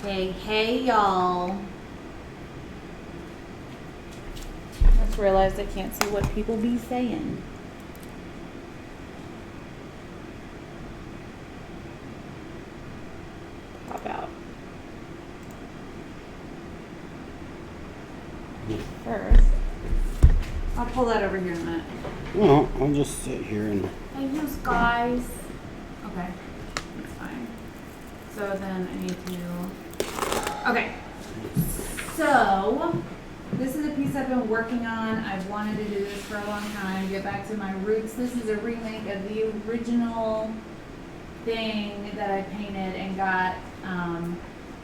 Hey y'all. I just realized I can't see what people be saying. Pop out. First, I'll pull that over here in a minute. No, I'll just sit here and... Hey, you guys. Okay, that's fine. So then I need to... Okay. So, this is a piece I've been working on. I've wanted to do this for a long time. Get back to my roots. This is a remake of the original thing that I painted and got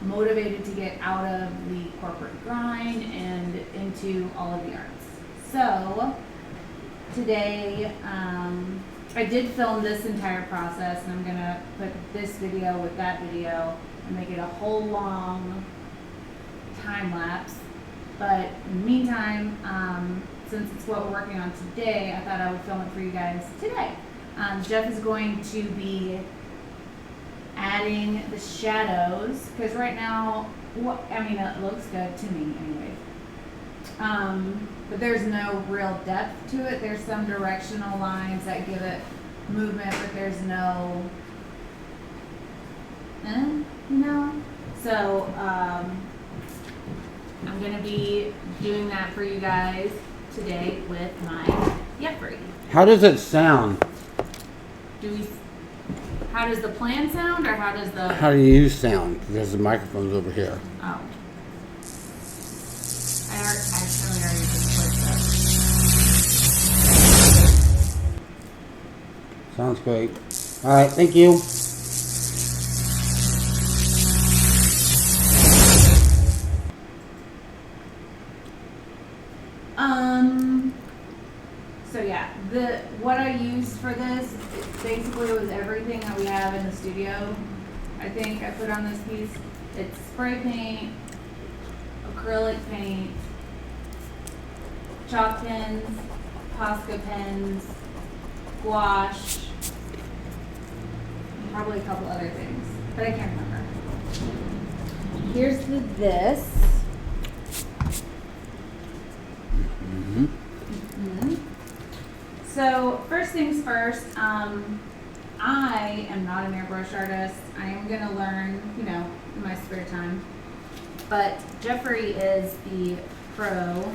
motivated to get out of the corporate grind and into all of the arts. So today I did film this entire process, and I'm gonna put this video with that video and make it a whole long time lapse. But in the meantime, since it's what we're working on today, I thought I would film it for you guys today. Jeff is going to be adding the shadows, because right now, it looks good to me anyway. But there's no real depth to it. There's some directional lines that give it movement, but there's no, So, I'm going to be doing that for you guys today with my Jeffrey. How does it sound? How does the plan sound, or how do you sound? Because the microphone's over here. Oh. I actually already just placed that. Sounds great. All right, thank you. So yeah, what I used for this, basically was everything that we have in the studio. I think I put on this piece. It's spray paint, acrylic paint, chalk pens, Posca pens, gouache, and probably a couple other things, but I can't remember. Here's this. So first things first, I am not an airbrush artist. I am going to learn, in my spare time. But Jeffrey is the pro,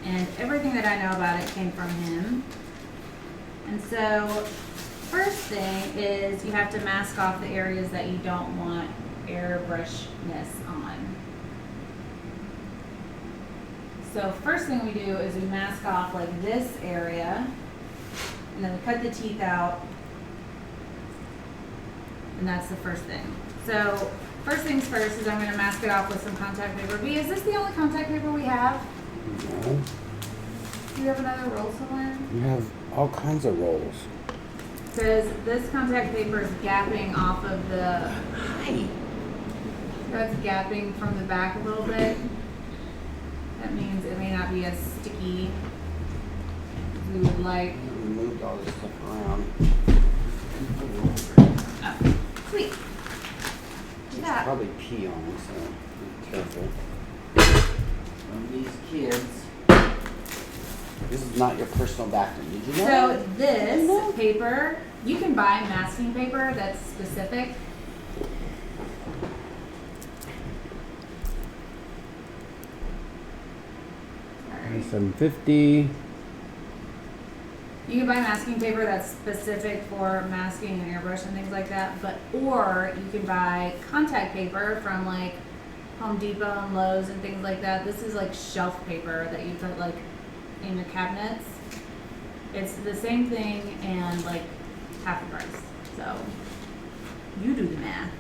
and everything that I know about it came from him. And so first thing is you have to mask off the areas that you don't want airbrushness on. So first thing we do is we mask off like this area, and then we cut the teeth out, and that's the first thing. So first things first is I'm going to mask it off with some contact paper. B, is this the only contact paper we have? No. Do you have another roll somewhere? You have all kinds of rolls. Because this contact paper is gapping off of the... That's gapping from the back a little bit. That means it may not be as sticky as we would like. We moved all this stuff around. Oh, sweet. Yeah. Probably pee on me, so be careful. These kids. This is not your personal bathroom. Did you know? So this paper, you can buy masking paper that's specific. $7.50. You can buy masking paper that's specific for masking and airbrush and things like that, or you can buy contact paper from like Home Depot and Lowe's and things like that. This is like shelf paper that you put like in your cabinets. It's the same thing and like half the price. So you do the math.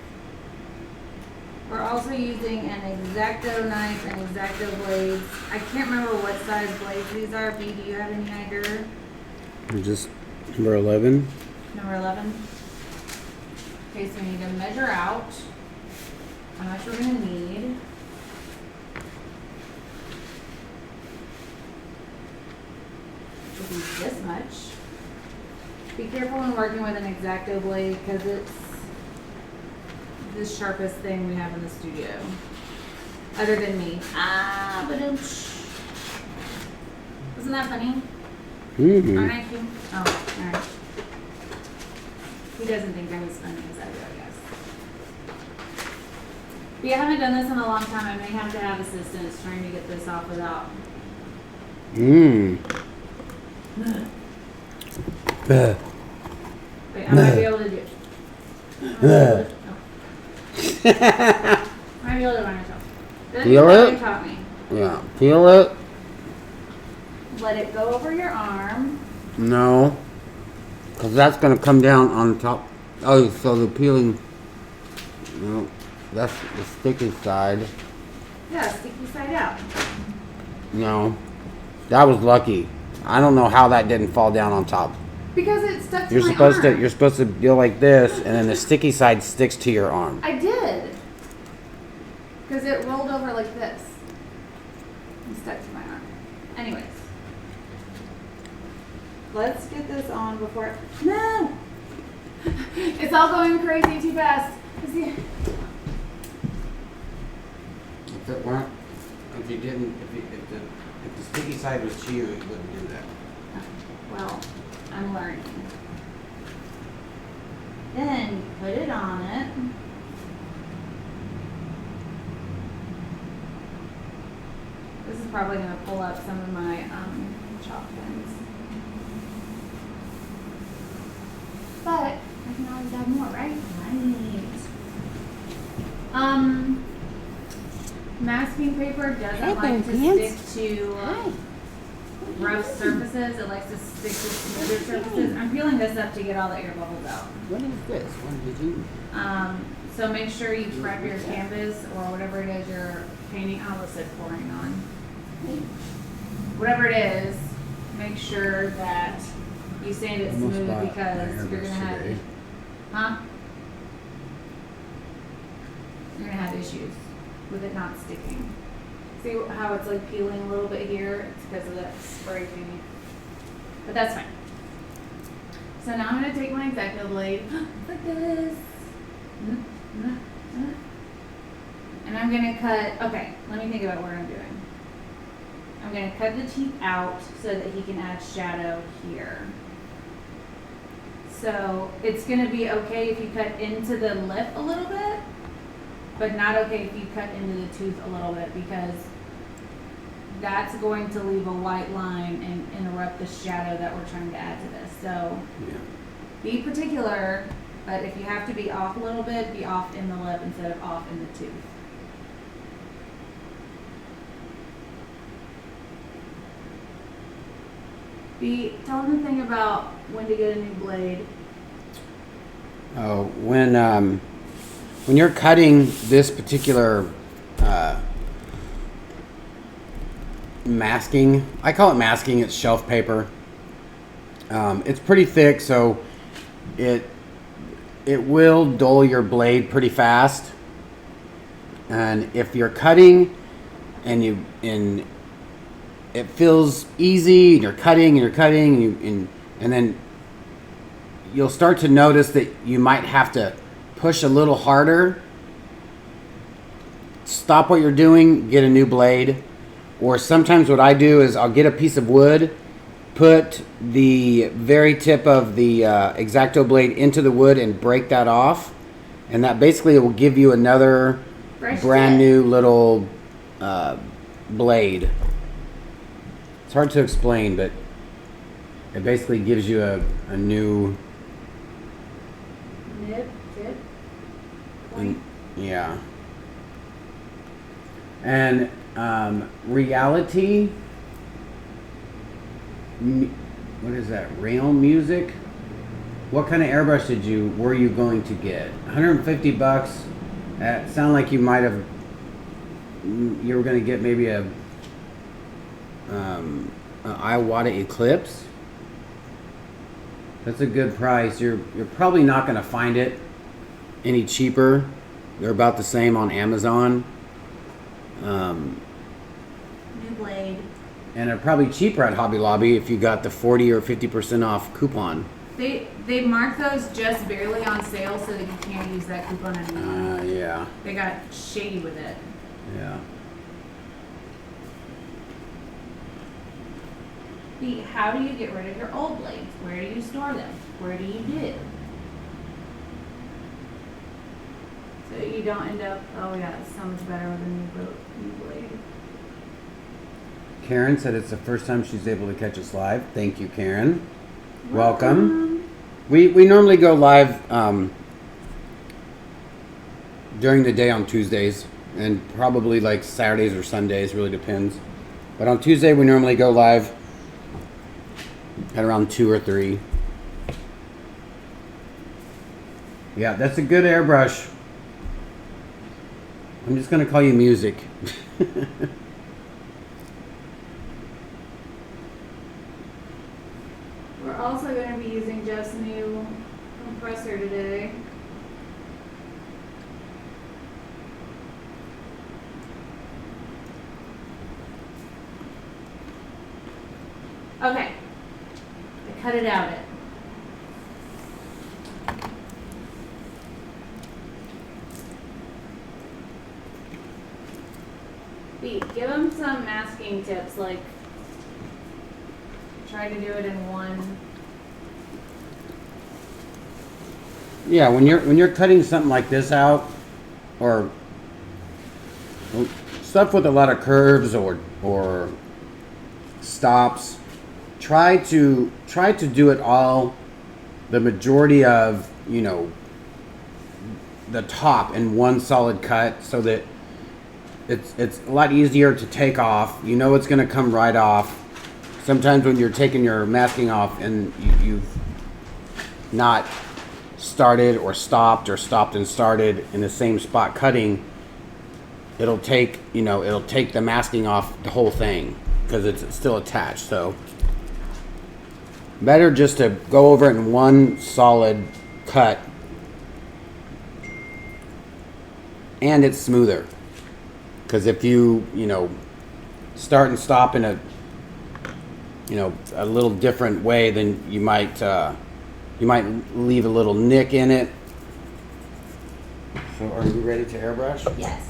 We're also using an X-Acto knife and X-Acto blades. I can't remember what size blades these are. B, do you have any idea? Just number 11. Number 11. Okay, so we need to measure out how much we're going to need. Which will be this much. Be careful when working with an X-Acto blade because it's the sharpest thing we have in the studio. Other than me. But isn't that funny? Mm-hmm. Aren't I cute? Oh, alright. He doesn't think I'm as funny as I do, I guess. But yeah, I haven't done this in a long time. I may have to have assistance trying to get this off without. Wait, Wait, I might be able to do it. I might be able to do it by myself. Feel it? You taught me. Yeah, feel it? Let it go over your arm. No. Because that's going to come down on top. Oh, so the peeling. No, that's the sticky side. Yeah, sticky side out. No. That was lucky. I don't know how that didn't fall down on top. Because it stuck to You're my supposed arm. to go like this, and then the sticky side sticks to your arm. I did. Because it rolled over like this. And stuck to my arm. Anyways. Let's get this on before. No! It's all going crazy too fast. If it weren't, if the sticky side was to you, it wouldn't do that. Well, I'm learning. Then you put it on it. This is probably going to pull up some of my chalk pens. But I can always add more, right? Right. Masking paper doesn't like to stick to rough surfaces. It likes to stick to smoother surfaces. I'm peeling this up to get all the air bubbles out. What is this? What did you? So make sure you prep your canvas or whatever it is you're painting. I almost said pouring on. Whatever it is, make sure that you sand it smooth because you're gonna have, You're gonna have issues with it not sticking. See how it's like peeling a little bit here? It's because of that spray paint. But that's fine. So now I'm gonna take my X-Acto blade like this. And I'm gonna cut, okay, let me think about what I'm doing. I'm gonna cut the teeth out so that he can add shadow here. So it's gonna be okay if you cut into the lip a little bit, but not okay if you cut into the tooth a little bit because that's going to leave a white line and interrupt the shadow that we're trying to add to this. So be particular, but if you have to be off a little bit, be off in the lip instead of off in the tooth. Tell them the thing about when to get a new blade. Oh, when you're cutting this particular masking, I call it masking, it's shelf paper. It's pretty thick, so it will dull your blade pretty fast. And if you're cutting and it feels easy, and you're cutting and then you'll start to notice that you might have to push a little harder. Stop what you're doing, get a new blade. Or sometimes what I do is I'll get a piece of wood, put the very tip of the X-Acto blade into the wood and break that off. And that basically will give you another brand new little blade. It's hard to explain, but it basically gives you a new Nib, tip, point. Yeah. And reality, what is that? Real music? What kind of airbrush were you going to get? 150 bucks. That sound like you might have. You were going to get maybe a Iwata Eclipse. That's a good price. You're probably not going to find it any cheaper. They're about the same on Amazon. New blade. And they're probably cheaper at Hobby Lobby if you got the 40 or 50% off coupon. They marked those just barely on sale so that you can't use that coupon anymore. Yeah. They got shady with it. Yeah. Pete, how do you get rid of your old blades? Where do you store them? Where do you do? So you don't end up, oh yeah, it's so much better with a new blade. Karen said it's the first time she's able to catch us live. Thank you, Karen. Welcome. We normally go live during the day on Tuesdays and probably like Saturdays or Sundays, really depends. But on Tuesday we normally go live at around 2 or 3. Yeah, that's a good airbrush. I'm just gonna call you Music. We're also going to be using Jeff's new compressor today. Okay. I cut it out. Pete, give them some masking tips, like try to do it in one. Yeah, when you're cutting something like this out, or stuff with a lot of curves or stops, try to do it all, the majority of, you know, the top in one solid cut, so that it's a lot easier to take off. You know it's going to come right off. Sometimes when you're taking your masking off and you've not started or stopped and started in the same spot cutting, it'll take the masking off the whole thing because it's still attached. So better just to go over it in one solid cut, and it's smoother. Because if you start and stop in a little different way, then you might leave a little nick in it. So are you ready to airbrush? Yes.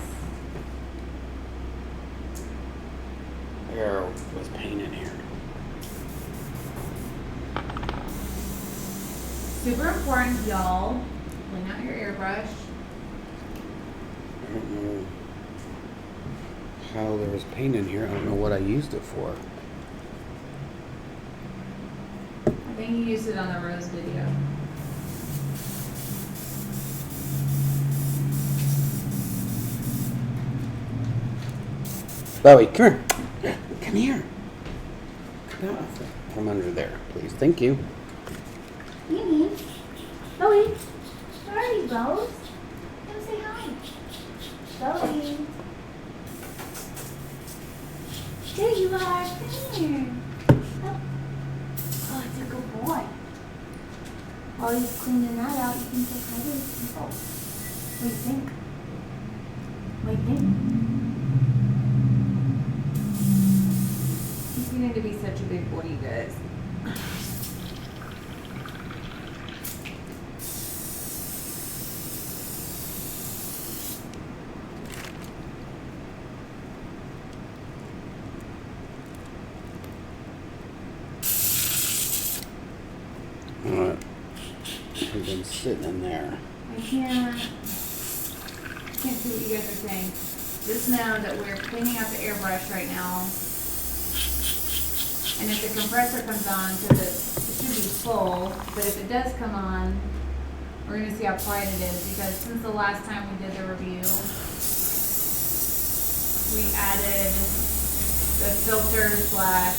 There was paint in here. Super important, y'all. Clean out your airbrush. I don't know how there was paint in here. I don't know what I used it for. I think you used it on the rose video. Bowie, come here. Come here. Come out from under there, please. Thank you. Mimi. Bowie. Where are you, Rose? Come say hi. Bowie. There you are. Come here. Oh, it's a good boy. While he's cleaning that out, you can say hi to the people. What do you think? What do you think? He's getting to be such a big boy, you guys. We've been sitting in there. I can't see what you guys are saying. Just know that we're cleaning out the airbrush right now. And if the compressor comes on, because it should be full, but if it does come on, we're going to see how quiet it is, because since the last time we did the review, we added the filter slash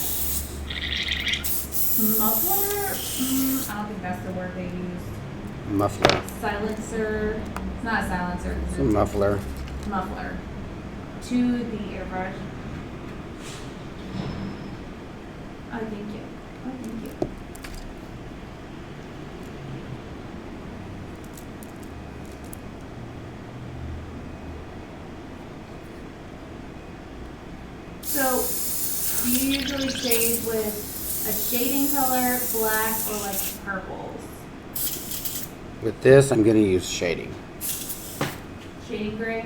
muffler? I don't think that's the word they used. Muffler. Silencer. It's not a silencer. It's a muffler. Muffler. To the airbrush. Oh, thank you. Oh, thank you. So, do you usually shade with a shading color, black, or like purples? With this, I'm going to use shading. Shading gray.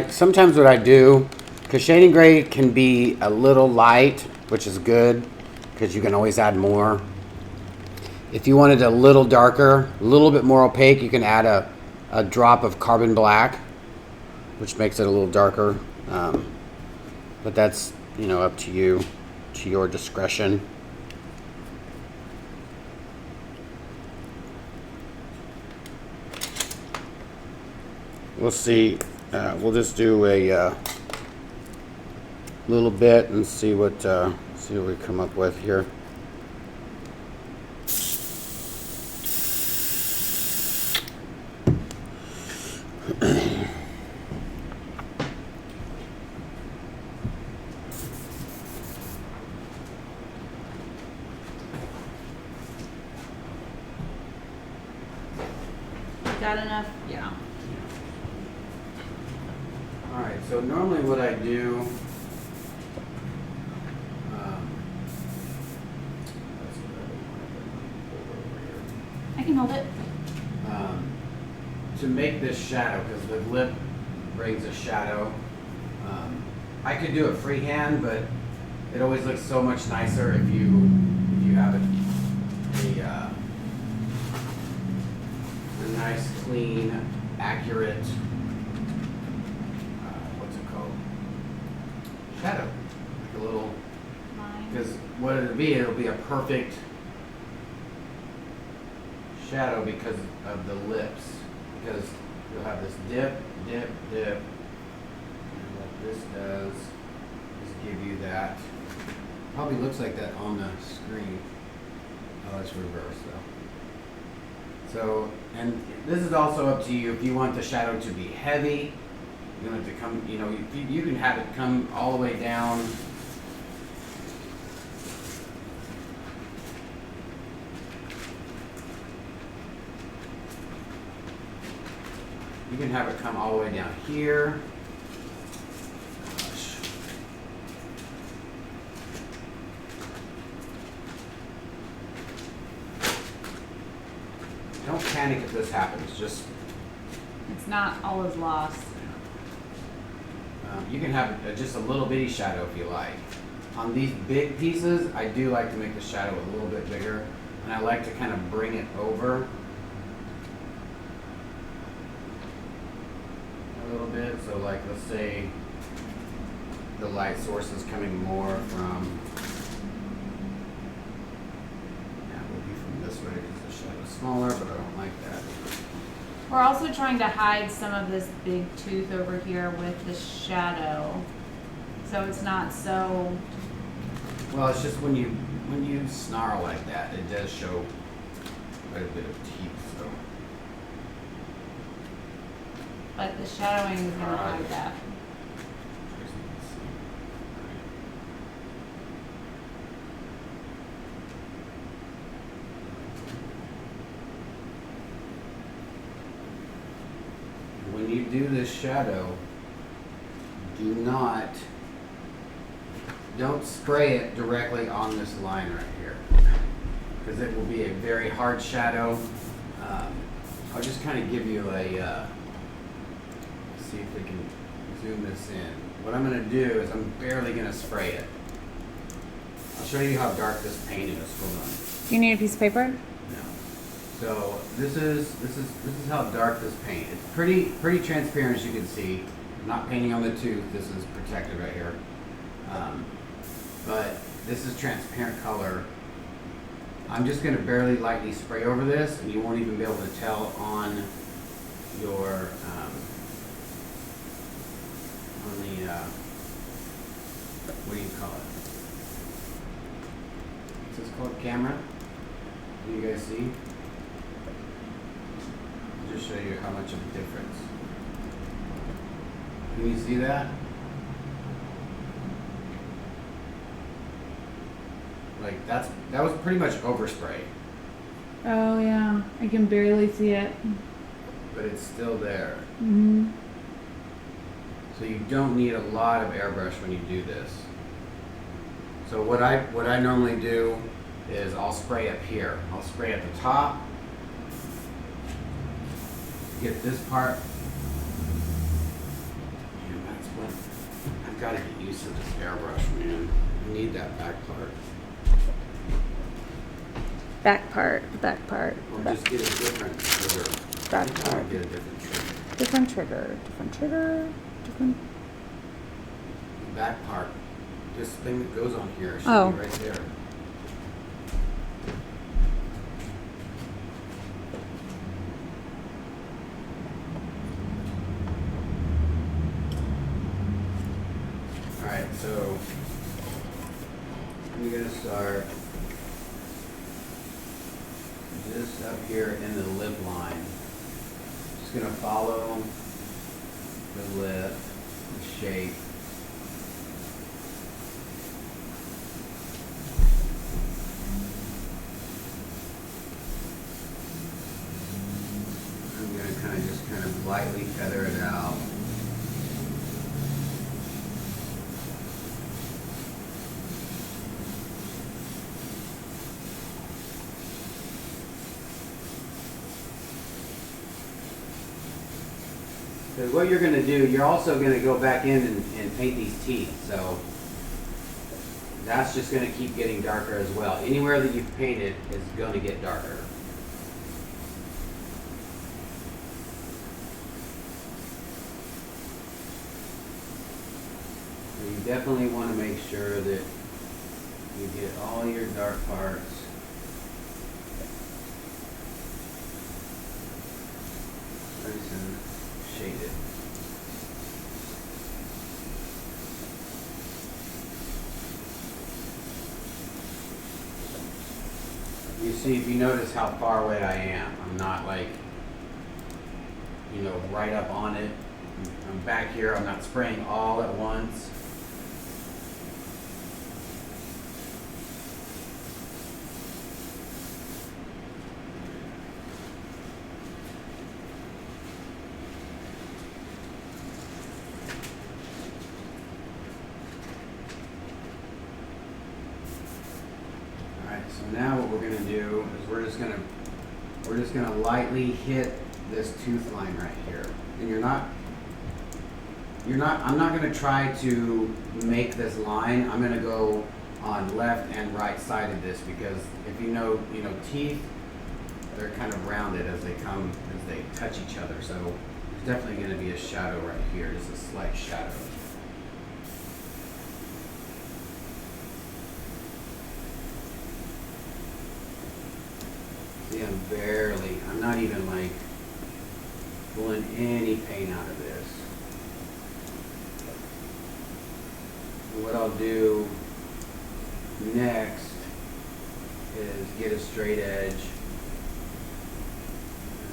Sometimes what I do, because shading gray can be a little light, which is good, because you can always add more. If you want it a little darker, a little bit more opaque, you can add a drop of carbon black, which makes it a little darker. But that's, up to you, to your discretion. We'll see. We'll just do a little bit and see what we come up with here. Got enough? Yeah. Alright, so normally what I do, I can hold it. to make this shadow, because the lip brings a shadow, I could do it freehand, but it always looks so much nicer if you have a nice, clean, accurate, what's it called? Shadow. Like a little, because what it'll be a perfect shadow because of the lips. Because you'll have this dip, dip, dip. And what this does is give you that. Probably looks like that on the screen. Oh, it's reversed though. So, and this is also up to you if you want the shadow to be heavy. You want it to come, you can have it come all the way down. You can have it come all the way down here. Gosh. Don't panic if this happens. Just It's not all is lost. you can have just a little bitty shadow if you like. On these big pieces, I do like to make the shadow a little bit bigger, and I like to kind of bring it over a little bit. So like, let's say the light source is coming more from, it will be from this way because the shadow is smaller, but I don't like that. We're also trying to hide some of this big tooth over here with the shadow, so it's not so. Well, it's just when you snarl like that, it does show quite a bit of teeth. So. But the shadowing is gonna hide that. When you do this shadow, don't spray it directly on this line right here, because it will be a very hard shadow. I'll just kind of give you a, see if we can zoom this in. What I'm going to do is I'm barely going to spray it. I'll show you how dark this paint is. Hold on. Do you need a piece of paper? No. So this is how dark this paint. It's pretty transparent, as you can see. I'm not painting on the tooth. This is protected right here. But this is transparent color. I'm just going to barely lightly spray over this, and you won't even be able to tell on your what do you call it? What's this called? Camera? Can you guys see? I'll just show you how much of a difference. Can you see that? Like that was pretty much overspray, Oh yeah, I can barely see it. but it's still there. Mm-hmm. So you don't need a lot of airbrush when you do this. So what I normally do is I'll spray up here. I'll spray at the top, get this part. Man, that's what I've got to get used to this airbrush, man. I need that back part. Back part. Or just get a different trigger. Back I think part. I'll get a different trigger. Different trigger. Back part. This thing that goes on here should Oh. be right there. Alright, so I'm gonna start just up here in the lip line. Just gonna follow the lip, the shape. I'm gonna kind of lightly feather it out. Because what you're going to do, you're also going to go back in and paint these teeth. So that's just going to keep getting darker as well. Anywhere that you've painted is going to get darker. So you definitely want to make sure that you get all your dark parts. Nice and shaded. You see, if you notice how far away I am, I'm not like, you know, right up on it. I'm back here, I'm not spraying all at once. So now what we're going to do is we're just going to lightly hit this tooth line right here. And I'm not going to try to make this line. I'm going to go on left and right side of this because if you know teeth, they're kind of rounded as they touch each other. So there's definitely going to be a shadow right here, just a slight shadow. See, I'm not even like pulling any paint out of this. And what I'll do next is get a straight edge.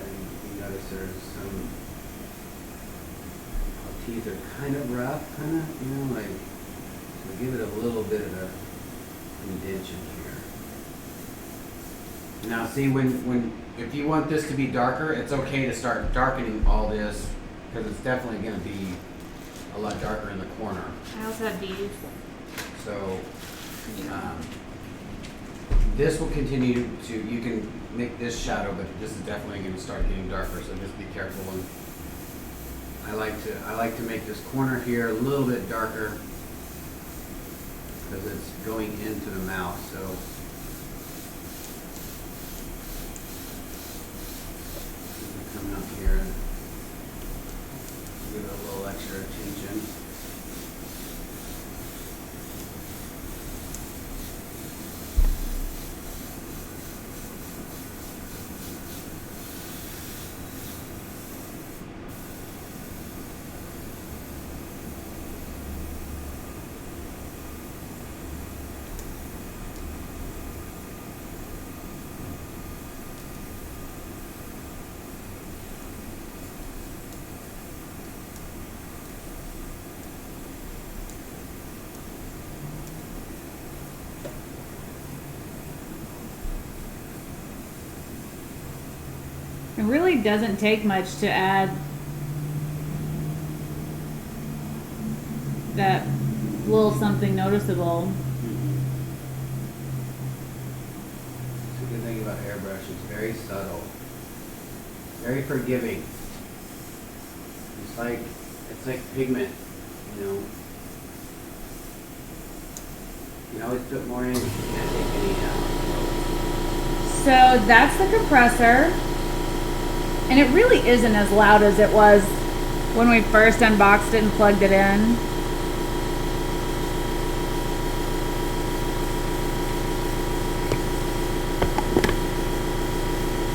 And you notice there's some teeth are kind of rough, like, so give it a little bit of a indentation here. Now see, if you want this to be darker, it's okay to start darkening all this because it's definitely going to be a lot darker in the corner. I also have these. So this will continue to, you can make this shadow, but this is definitely going to start getting darker, so just be careful. And I like to make this corner here a little bit darker because it's going into the mouth. So come out here and give it a little extra attention. It really doesn't take much to add that little something noticeable. It's a good thing about airbrush. It's very subtle, very forgiving. it's like pigment, you know. You can always put more in, you can't take any out. So that's the compressor. And it really isn't as loud as it was when we first unboxed it and plugged it in.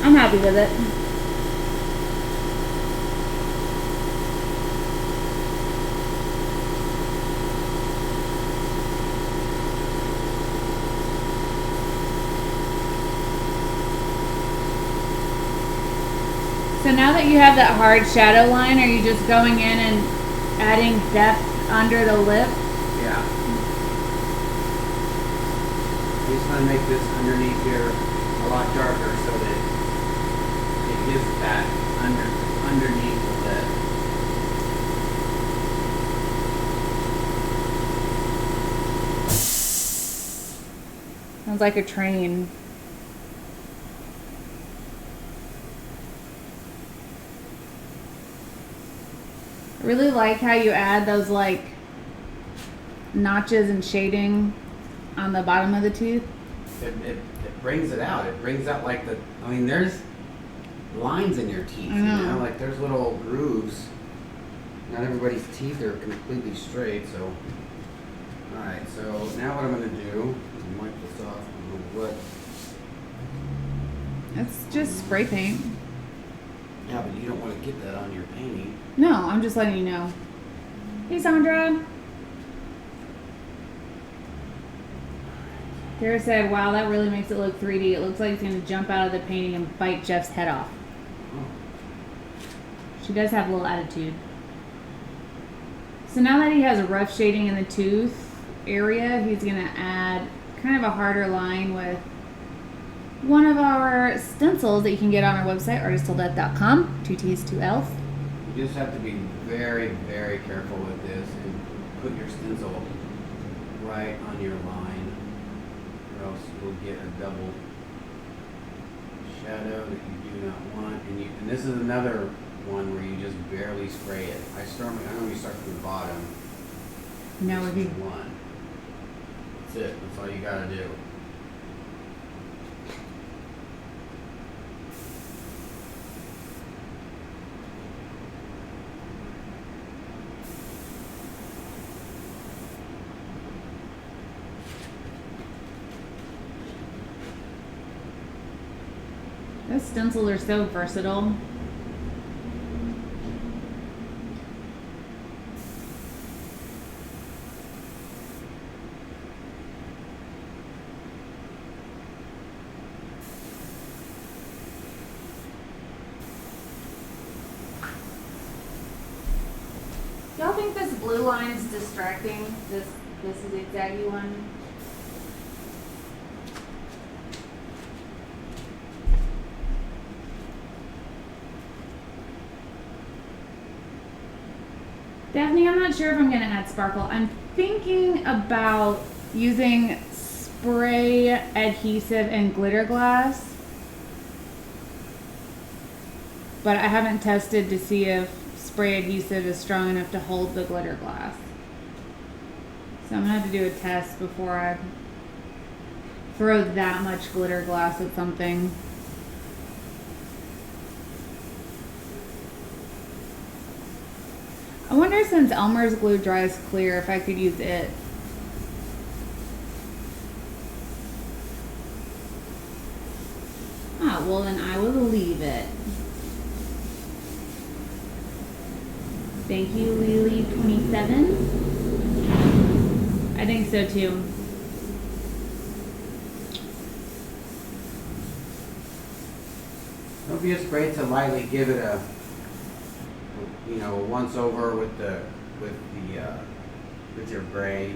I'm happy with it. So now that you have that hard shadow line, are you just going in and adding depth under the lip? Yeah. I just want to make this underneath here a lot darker so that it gives that underneath the lip. Sounds like a train. I really like how you add those like notches and shading on the bottom of the tooth. It brings it out. It brings out like I mean, there's lines in your teeth, you know, like there's little grooves. Not everybody's teeth are completely straight, so. Alright, so now what I'm going to do, wipe this off. I don't know what. It's just spray paint. Yeah, but you don't want to get that on your painting. No, I'm just letting you know. Hey, Sandra. Kara said, wow, that really makes it look 3D. It looks like it's going to jump out of the painting and bite Jeff's head off. Oh. She does have a little attitude. So now that he has a rough shading in the tooth area, he's going to add kind of a harder line with one of our stencils that you can get on our website, artistilldeath.com, 2 T's, 2 L's. You just have to be very, very careful with this and put your stencil right on your line, or else you'll get a double shadow that you do not want. And this is another one where you just barely spray it. I normally start from the bottom. Now we're Just one. That's it. That's all you gotta do. Those stencils are so versatile. Y'all think this blue line is distracting? This zigzaggy one? Daphne, I'm not sure if I'm going to add sparkle. I'm thinking about using spray adhesive and glitter glass. But I haven't tested to see if spray adhesive is strong enough to hold the glitter glass. So I'm going to have to do a test before I throw that much glitter glass at something. I wonder, since Elmer's glue dries clear, if I could use it. Ah, well then I will leave it. Thank you, Lily27. I think so too. Don't be afraid to lightly give it a once over with your gray.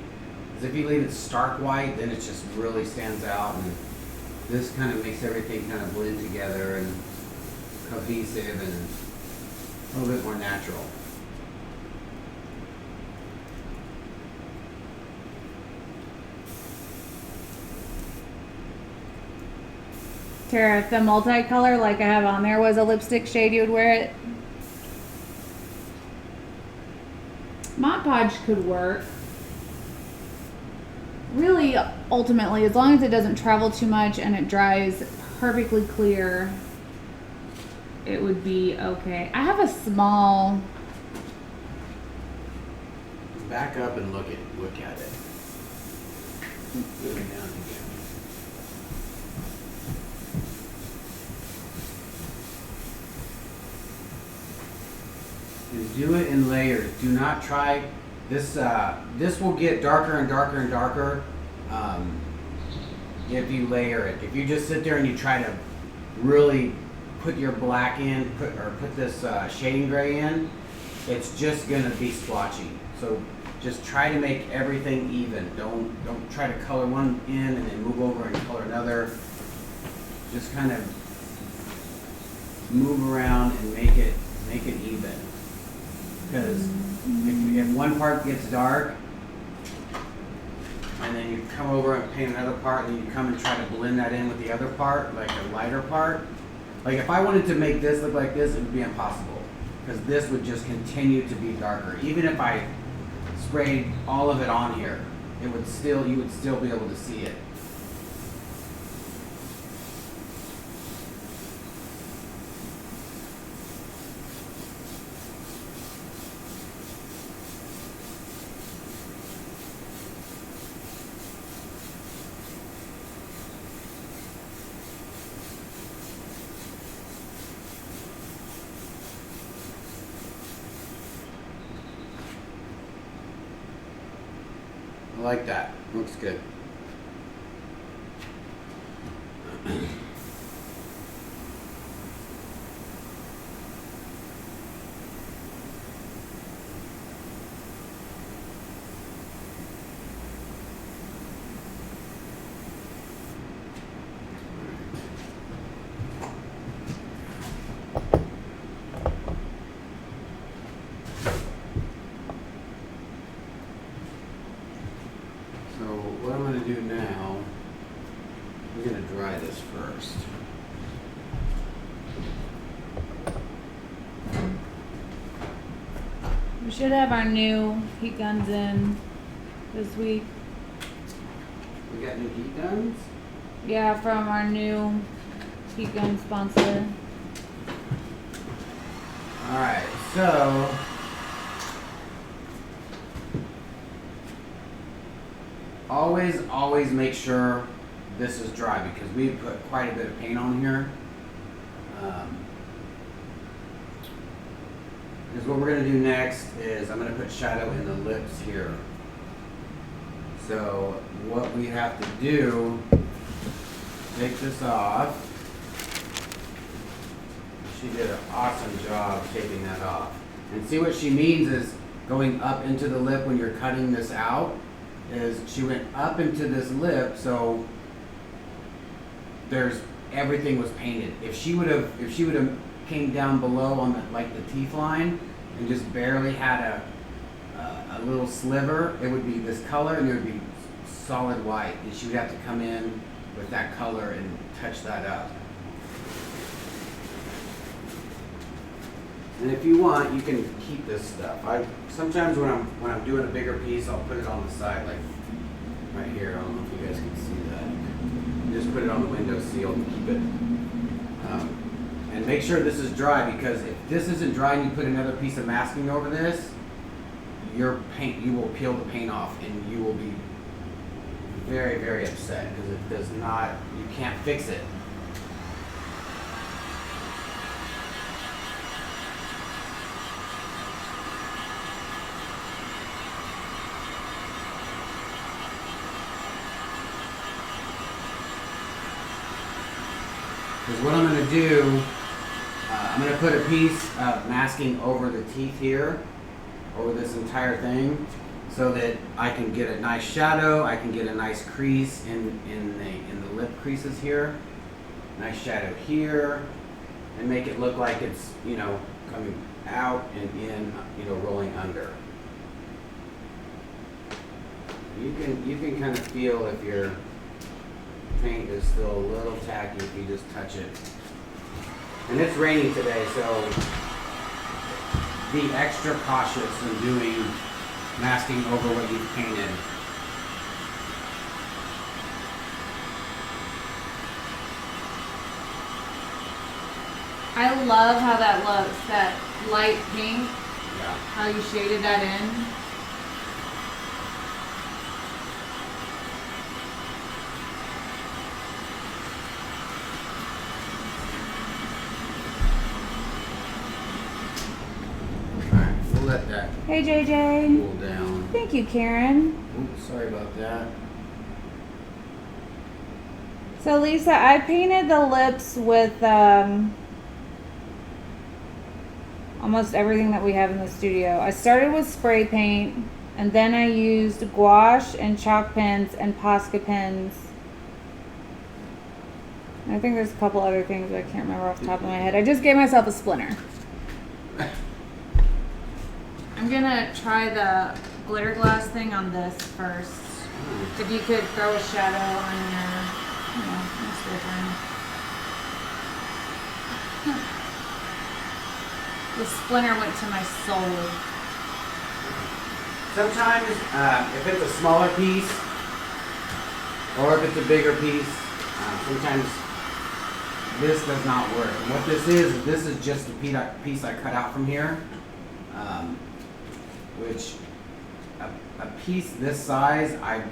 Because if you leave it stark white, then it just really stands out, and this kind of makes everything kind of blend together and cohesive and a little bit more natural. Tara, if the multicolor like I have on there was a lipstick shade, you would wear it? Mod Podge could work. Really, ultimately, as long as it doesn't travel too much and it dries perfectly clear, it would be okay. I have a small. Back up and look at it. Moving down again. And do it in layers. Do not try this. This will get darker and darker and darker if you layer it. If you just sit there and you try to really put your black in, put this shading gray in, it's just gonna be splotchy. So just try to make everything even. Don't try to color one in and then move over and color another. Just kind of move around and make it even. Because if one part gets dark, and then you come over and paint another part, and then you come and try to blend that in with the other part, like a lighter part. Like if I wanted to make this look like this, it would be impossible. Because this would just continue to be darker. Even if I sprayed all of it on here, you would still be able to see it. I like that. Looks good. What I'm going to do now, I'm going to dry this first. We should have our new heat guns in this week. We got new heat guns? Yeah, from our new heat gun sponsor. Alright, so always make sure this is dry because we put quite a bit of paint on here. Because what we're going to do next is I'm going to put shadow in the lips here. So what we have to do, take this off. She did an awesome job taking that off. And see what she means is going up into the lip when you're cutting this out. Is she went up into this lip, so everything was painted. If she would have came down below on the teeth line and just barely had a little sliver, it would be this color and it would be solid white. And she would have to come in with that color and touch that up. And if you want, you can keep this stuff. Sometimes when I'm doing a bigger piece, I'll put it on the side, like right here. I don't know if you guys can see that. Just put it on the window seal and keep it. And make sure this is dry, because if this isn't dry and you put another piece of masking over this, you will peel the paint off, and you will be very, very upset because it does not. You can't fix it. Because what I'm going to do, I'm going to put a piece of masking over the teeth here, over this entire thing, so that I can get a nice shadow, I can get a nice crease in the lip creases here, nice shadow here, and make it look like it's, coming out and in, rolling under. You can kind of feel if your paint is still a little tacky if you just touch it. And it's raining today, so be extra cautious in doing masking over what you've painted. I love how that looks, that light pink, Yeah. how you shaded that in. Alright, we'll let that Hey JJ. cool down. Thank you, Karen. Oops, sorry about that. So Lisa, I painted the lips with almost everything that we have in the studio. I started with spray paint, and then I used gouache and chalk pens and Posca pens. And I think there's a couple other things that I can't remember off the top of my head. I just gave myself a splinter. I'm gonna try the glitter glass thing on this first. If you could throw a shadow on your spare time. The splinter went to my soul. Sometimes, if it's a smaller piece, or if it's a bigger piece, sometimes this does not work. And what this is just a piece I cut out from here, which a piece this size, I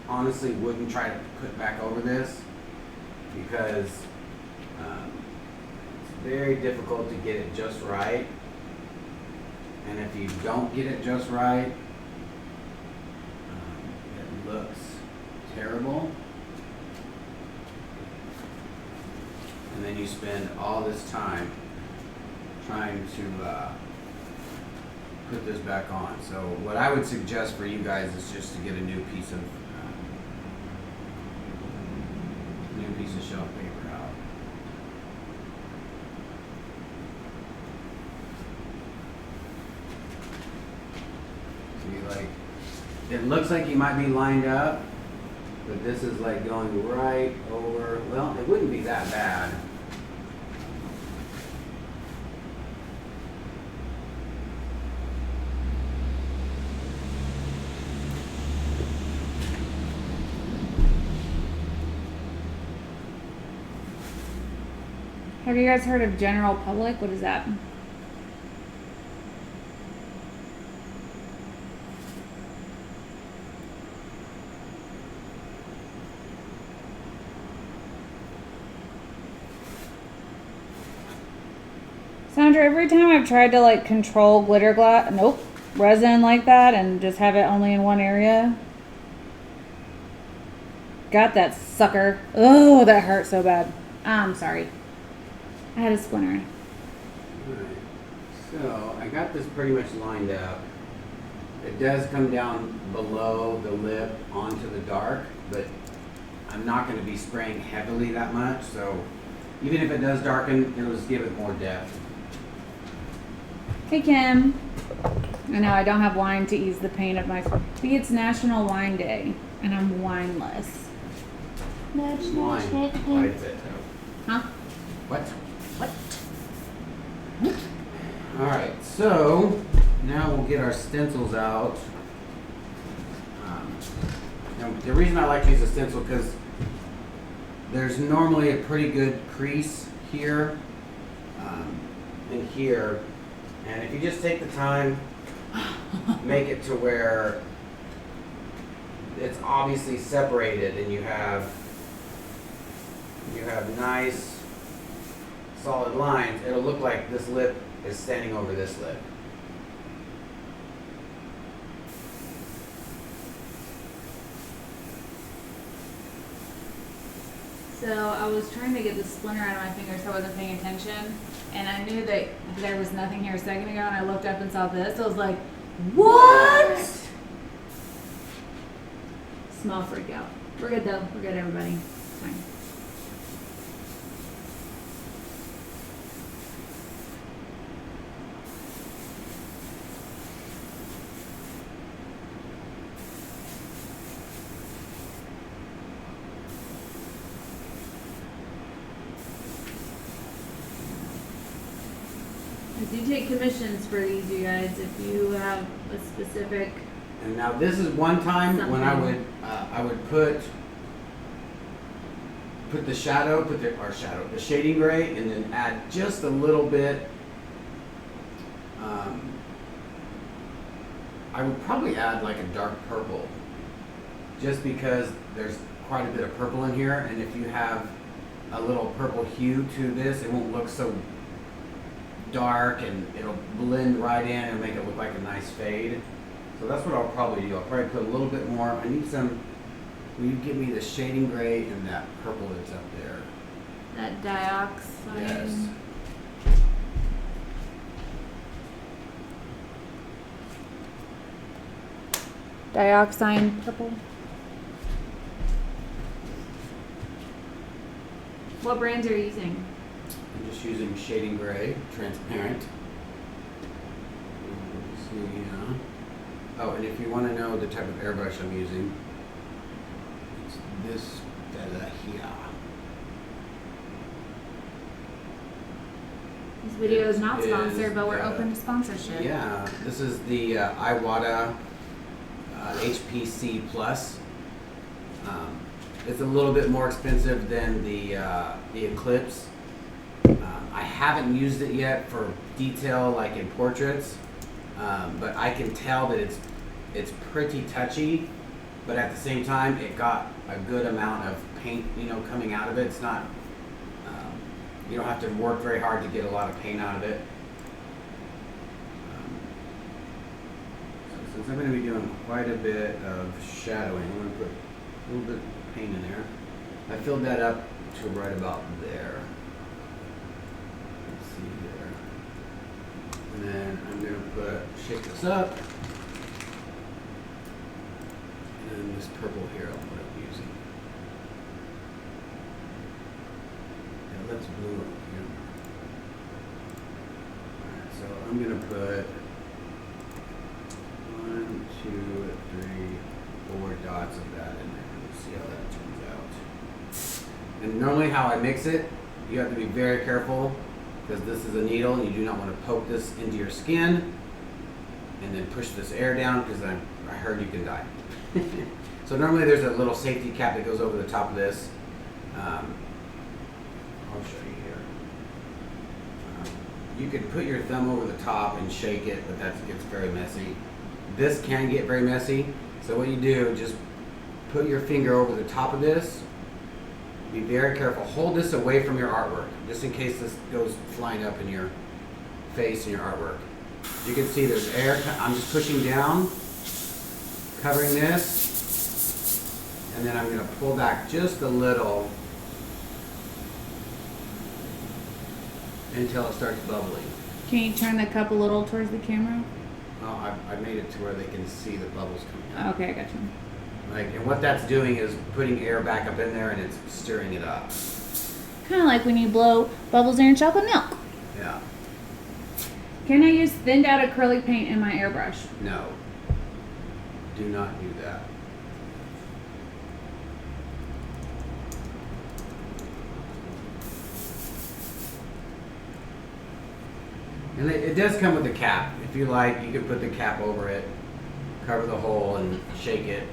honestly wouldn't try to put back over this, because it's very difficult to get it just right. And if you don't get it just right, it looks terrible. And then you spend all this time trying to put this back on. So what I would suggest for you guys is just to get a new piece of shelf paper out. Like, it looks like you might be lined up, but this is like going right over. Well, it wouldn't be that bad. Have you guys heard of General Public? What is that? Sandra, every time I've tried to like control glitter glass, resin like that and just have it only in one area. Got that sucker. Oh, that hurt so bad. I'm sorry. I had a splinter. Alright, so I got this pretty much lined up. It does come down below the lip onto the dark, but I'm not going to be spraying heavily that much, so even if it does darken, it'll just give it more depth. Hey Kim. I know I don't have wine to ease the pain of my. See, it's National Wine Day, and I'm wineless. Wine. Why is it? Huh? What? Alright, so now we'll get our stencils out. Now, the reason I like to use a stencil because there's normally a pretty good crease here and here. And if you just take the time, make it to where it's obviously separated and you have nice solid lines, it'll look like this lip is standing over this lip. So I was trying to get the splinter out of my finger so I wasn't paying attention. And I knew that there was nothing here a second ago, and I looked up and saw this. I was like, what? Small freak out. We're good though. We're good, everybody. It's fine. I do take commissions for these, you guys, if you have a specific. And now this is one time when I would put the shadow, the shading gray, and then add just a little bit. I would probably add like a dark purple, just because there's quite a bit of purple in here, and if you have a little purple hue to this, it won't look so dark, and it'll blend right in and make it look like a nice fade. So that's what I'll probably do. I'll probably put a little bit more. I need some. Will you give me the shading gray and that purple that's up there? That dioxide. Yes. Dioxide purple. What brands are you using? I'm just using shading gray, transparent. Let's see, oh, and if you want to know the type of airbrush I'm using, it's this fella here. This video is not It sponsored, is, but we're open to sponsorship. Yeah, this is the Iwata HPC Plus. It's a little bit more expensive than the Eclipse. I haven't used it yet for detail like in portraits, but I can tell that it's pretty touchy, but at the same time it got a good amount of paint, coming out of it. It's not, you don't have to work very hard to get a lot of paint out of it. So since I'm going to be doing quite a bit of shadowing, I'm going to put a little bit of paint in there. I filled that up to right about there. Let's see here. And then I'm going to shake this up. And then this purple here I'll put up using. Yeah, that's blue up here. Alright, so I'm going to put 1, 2, 3, 4 dots of that in there. Let's see how that turns out. And normally how I mix it, you have to be very careful because this is a needle and you do not want to poke this into your skin and then push this air down because I heard you can die. So normally there's a little safety cap that goes over the top of this. I'll show you here. You could put your thumb over the top and shake it, but that gets very messy. This can get very messy. So what you do, just put your finger over the top of this. Be very careful. Hold this away from your artwork, just in case this goes flying up in your face and your artwork. You can see there's air. I'm just pushing down, covering this, and then I'm going to pull back just a little until it starts bubbling. Can you turn the cup a little towards the camera? Oh, I made it to where they can see the bubbles coming out. Okay, I got you. And what that's doing is putting air back up in there and it's stirring it up. Kind of like when you blow bubbles in your chocolate milk. Yeah. Can I use thinned out acrylic paint in my airbrush? No. Do not do that. And it does come with a cap. If you like, you can put the cap over it, cover the hole, and shake it.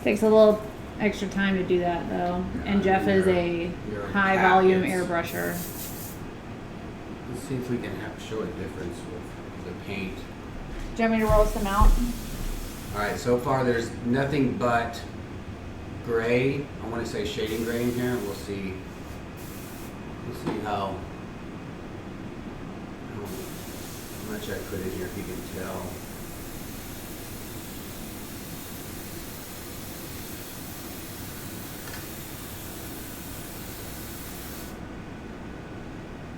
Takes a little extra time to do that though. And Jeff is a your high cap volume gets- airbrusher. Let's see if we can show a difference with the paint. Do you want me to roll some out? Alright, so far there's nothing but gray. I want to say shading gray in here. We'll see how much I put in here, if you can tell.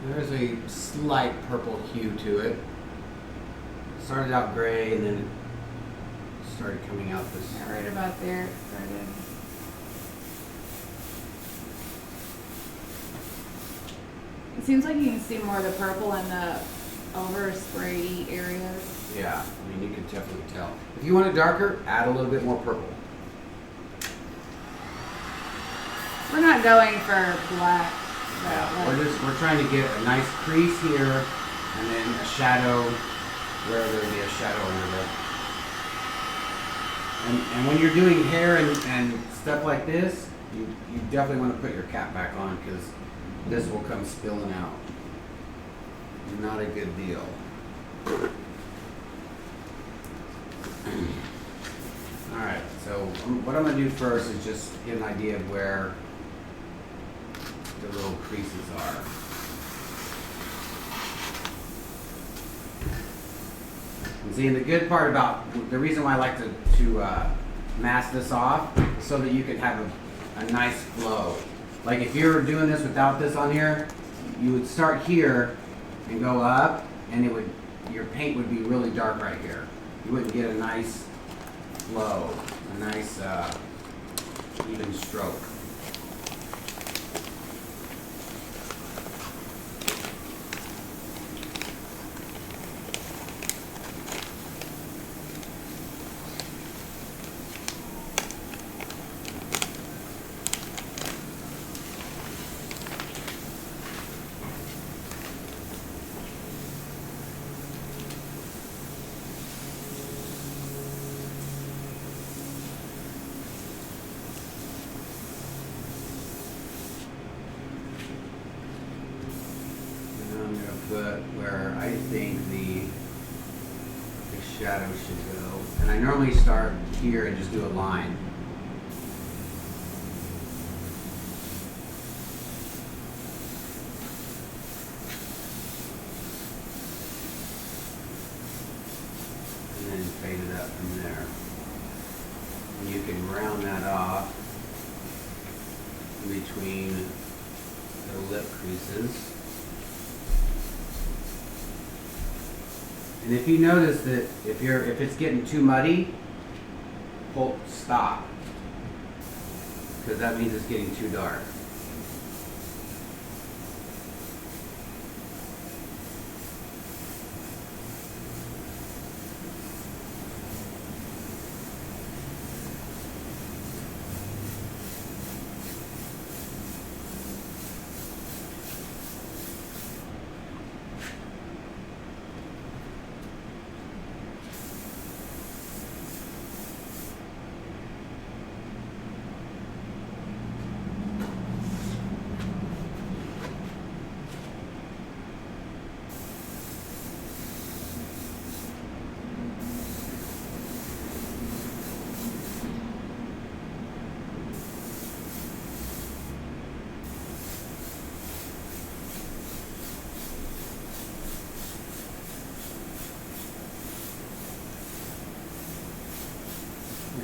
There's a slight purple hue to it. Started out gray and then it started coming out this. Yeah, right about there it started. It seems like you can see more of the purple in the overspray areas. Yeah, I mean you can definitely tell. If you want it darker, add a little bit more purple. We're not going for black. Yeah, we're trying to get a nice crease here, and then a shadow where there'll be a shadow under it. And when you're doing hair and stuff like this, you definitely want to put your cap back on, because this will come spilling out. Not a good deal. Alright, so what I'm going to do first is just get an idea of where the little creases are. And see, and the good part about, the reason why I like to mask this off is so that you can have a nice flow. Like if you're doing this without this on here, you would start here and go up, and your paint would be really dark right here. You wouldn't get a nice flow, a nice even stroke. But where I think the shadow should go. And I normally start here and just do a line. And then fade it up from there. And you can round that off in between the lip creases. And if you notice that if it's getting too muddy, stop, because that means it's getting too dark.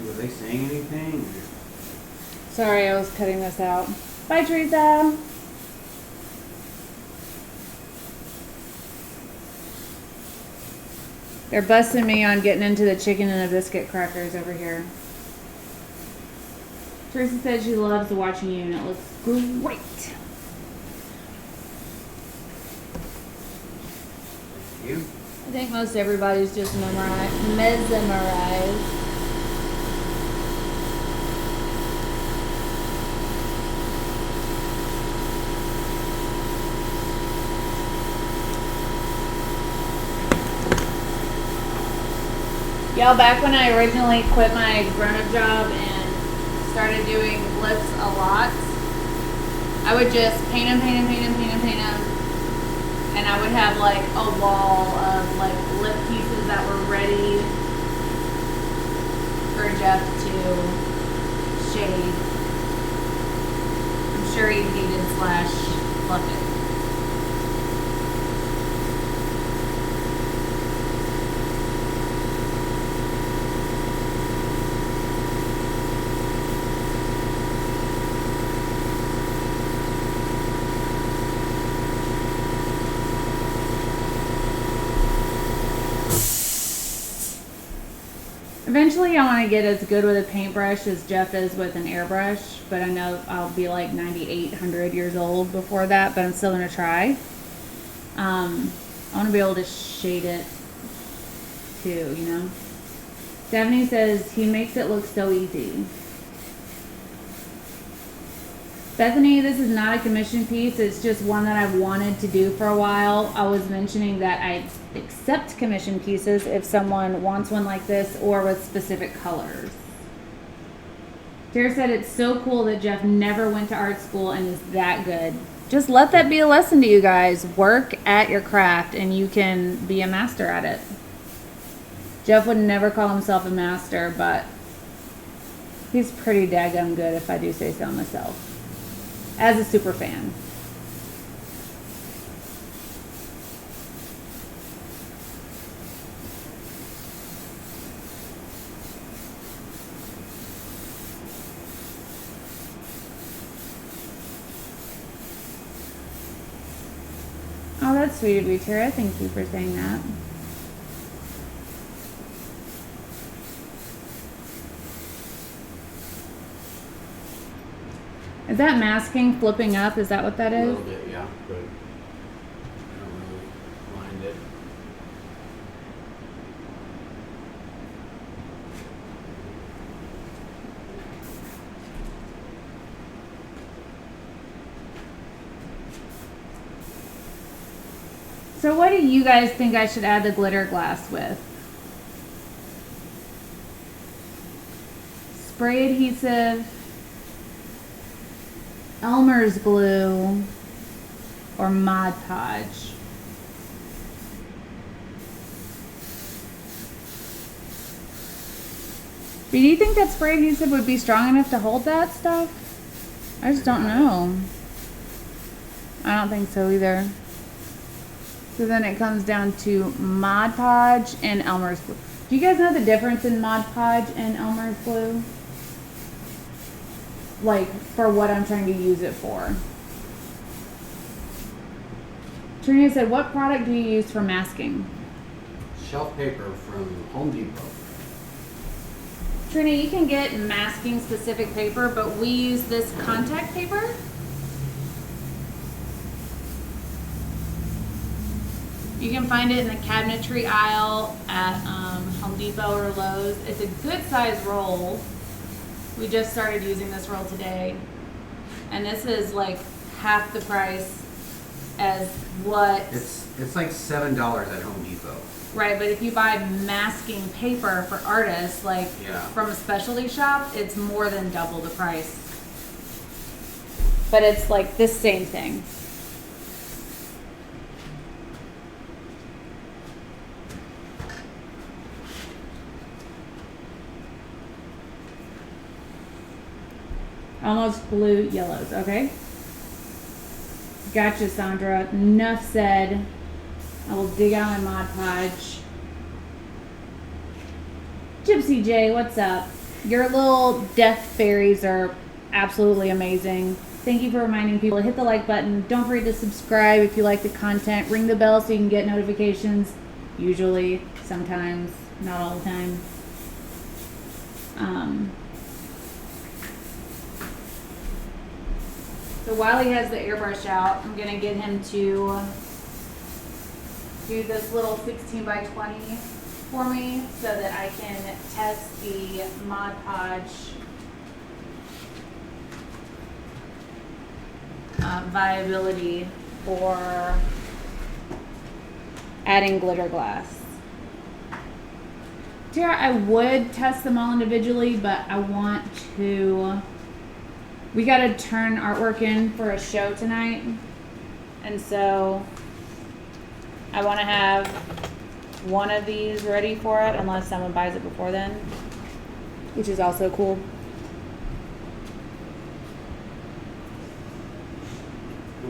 Were they saying anything? Sorry, I was cutting this out. Bye, Teresa. They're busting me on getting into the chicken and the biscuit crackers over here. Teresa said she loves watching you and it looks great. Thank you. I think most everybody's just mesmerized. Y'all, back when I originally quit my grown-up job and started doing lips a lot, I would just paint them, and I would have like a wall of like lip pieces that were ready for Jeff to shade. I'm sure he hated / loved it. Eventually I want to get as good with a paintbrush as Jeff is with an airbrush, but I know I'll be like 9,800 years old before that, but I'm still going to try. I want to be able to shade it too, you know. Stephanie says he makes it look so easy. Bethany, this is not a commission piece. It's just one that I've wanted to do for a while. I was mentioning that I accept commission pieces if someone wants one like this or with specific colors. Tara said it's so cool that Jeff never went to art school and is that good. Just let that be a lesson to you guys. Work at your craft and you can be a master at it. Jeff would never call himself a master, but he's pretty daggum good if I do say so myself. As a super fan. Oh, that's sweet of you, Tara. Thank you for saying that. Is that masking flipping up? Is that what that A is? little bit, yeah, but I don't really mind it. So what do you guys think I should add the glitter glass with? Spray adhesive, Elmer's glue, or Mod Podge? Do you think that spray adhesive would be strong enough to hold that stuff? I just don't know. I don't think so either. So then it comes down to Mod Podge and Elmer's glue. Do you guys know the difference in Mod Podge and Elmer's glue? Like, for what I'm trying to use it for. Trina said, what product do you use for masking? Shelf paper from Home Depot. Trina, you can get masking specific paper, but we use this contact paper. You can find it in the cabinetry aisle at Home Depot or Lowe's. It's a good size roll. We just started using this roll today. And this is like half the price as what... It's like $7 at Home Depot. Right, but if you buy masking paper for artists, like from a specialty shop, it's more than double the price. But it's like this same thing. Almost blue yellows, okay? Gotcha, Sandra. Enough said. I will dig out my Mod Podge. Gypsy J, what's up? Your little death fairies are absolutely amazing. Thank you for reminding people to hit the like button. Don't forget to subscribe if you like the content. Ring the bell so you can get notifications. Usually, sometimes, not all the time. So while he has the airbrush out, I'm gonna get him to do this little 16 by 20 for me so that I can test the Mod Podge viability for adding glitter glass. Tara, I would test them all individually, but I want to... We got to turn artwork in for a show tonight, and so I want to have one of these ready for it unless someone buys it before then, which is also cool.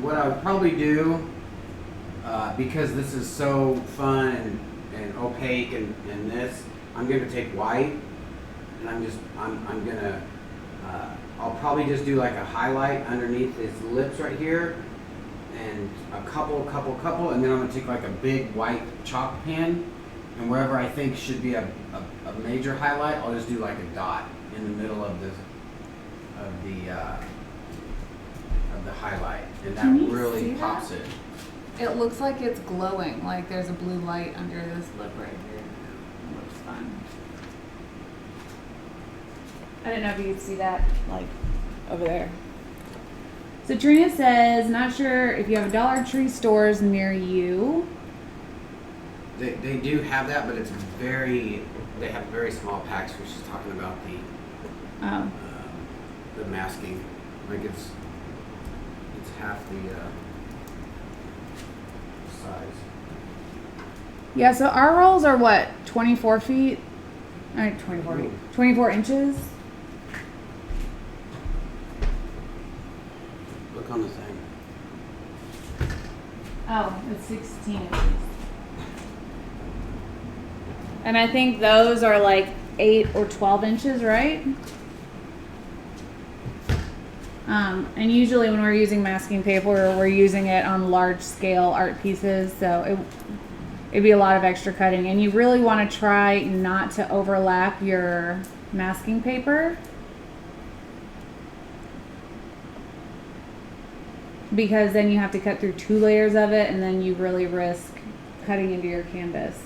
What I would probably do, because this is so fun and opaque and this, I'm going to take white and I'm going to I'll probably just do like a highlight underneath his lips right here and a couple, and then I'm going to take like a big white chalk pen, and wherever I think should be a major highlight, I'll just do like a dot in the middle of the highlight, and that really pops it. It looks like it's glowing, like there's a blue light under this lip right here. It looks fun. I didn't know if you could see that, like, over there. So Trina says, not sure if you have a Dollar Tree stores near you. They do have that, but they have very small packs, which is talking about the masking. Like it's half the size. Yeah, so our rolls are what, 24 feet? 24 feet. 24 inches? Look on the thing. Oh, it's 16 inches. And I think those are like 8 or 12 inches, right? And usually when we're using masking paper, we're using it on large scale art pieces, so it'd be a lot of extra cutting. And you really want to try not to overlap your masking paper, because then you have to cut through 2 layers of it, and then you really risk cutting into your canvas.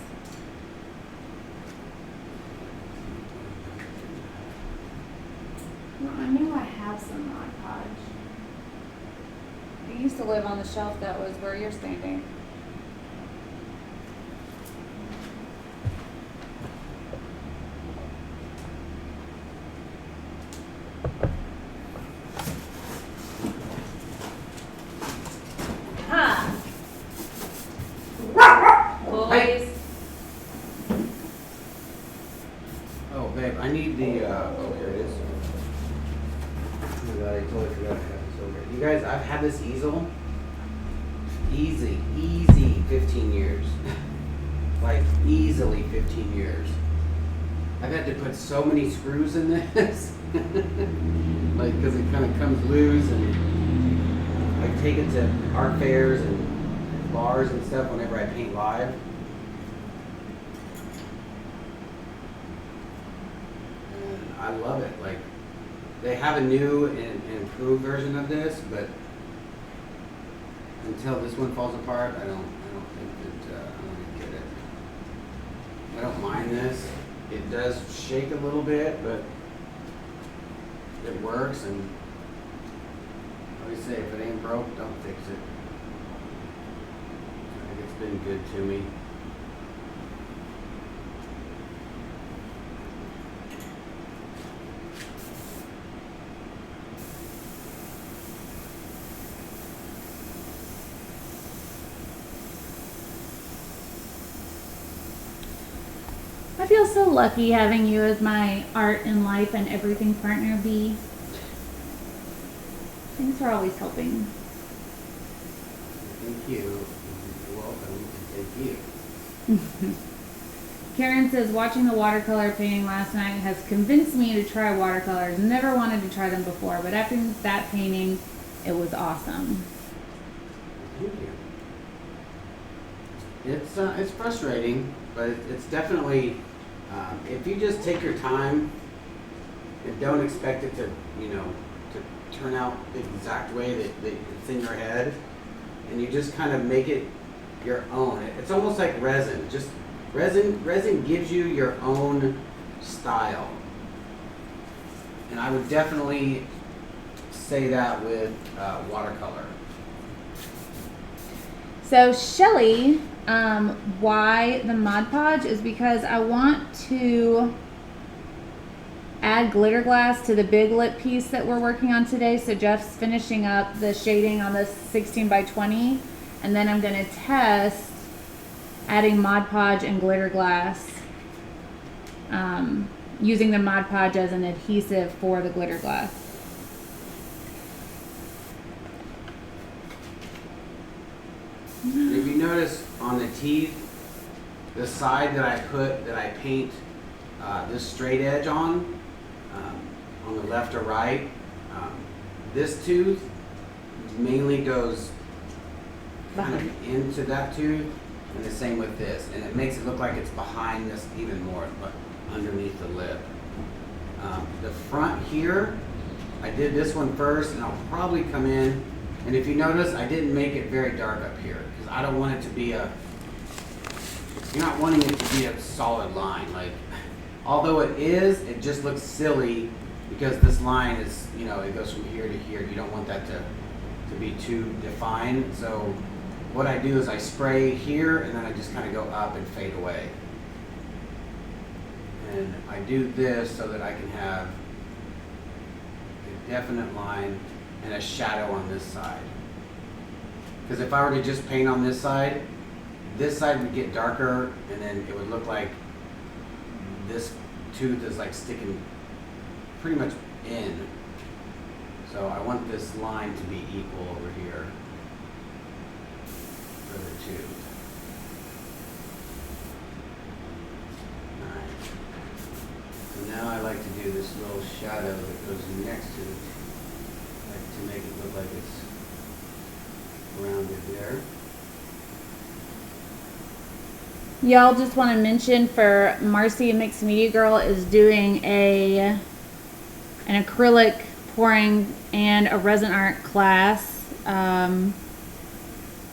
Well, I knew I have some Mod Podge. It used to live on the shelf that was where you're standing. Ha! Boys. Oh, babe, I need the. Oh, here it is. Oh my God, I totally forgot I had this over. You guys, I've had this easel. Easy 15 years. Like easily 15 years. I've had to put so many screws in this, like because it kind of comes loose, and I take it to art fairs and bars and stuff whenever I paint live. And I love it. Like they have a new and improved version of this, but until this one falls apart, I don't think that I'm gonna get it. I don't mind this. It does shake a little bit, but it works. And I always say, if it ain't broke, don't fix it. I think it's been good to me. I feel so lucky having you as my art and life and everything partner, B. Thanks for always helping. Thank you. You're welcome. Thank you. Karen says, watching the watercolor painting last night has convinced me to try watercolors. Never wanted to try them before, but after that painting, it was awesome. Thank you. It's frustrating, but it's definitely, if you just take your time and don't expect it to, to turn out the exact way that it's in your head, and you just kind of make it your own. It's almost like resin. Just resin gives you your own style. And I would definitely say that with watercolor. So Shelly, why the Mod Podge is because I want to add glitter glass to the big lip piece that we're working on today. So Jeff's finishing up the shading on this 16 by 20, and then I'm going to test adding Mod Podge and glitter glass, using the Mod Podge as an adhesive for the glitter glass. If you notice on the teeth, the side that I paint this straight edge on the left or right, this tooth mainly goes kind of into that tooth, and the same with this, and it makes it look like it's behind this even more, but underneath the lip. The front here, I did this one first, and I'll probably come in, and if you notice, I didn't make it very dark up here, because I don't want it to be you're not wanting it to be a solid line. Like, although it is, it just looks silly because this line is, it goes from here to here. You don't want that to to be too defined. So what I do is I spray here and then I just kind of go up and fade away. And I do this so that I can have a definite line and a shadow on this side. Because if I were to just paint on this side would get darker and then it would look like this tooth is like sticking pretty much in. So I want this line to be equal over here for the tooth. Alright. So now I like to do this little shadow that goes next to it, like to make it look like it's rounded there. Y'all just want to mention for Marcy, Mixed Media Girl is doing an acrylic pouring and a resin art class at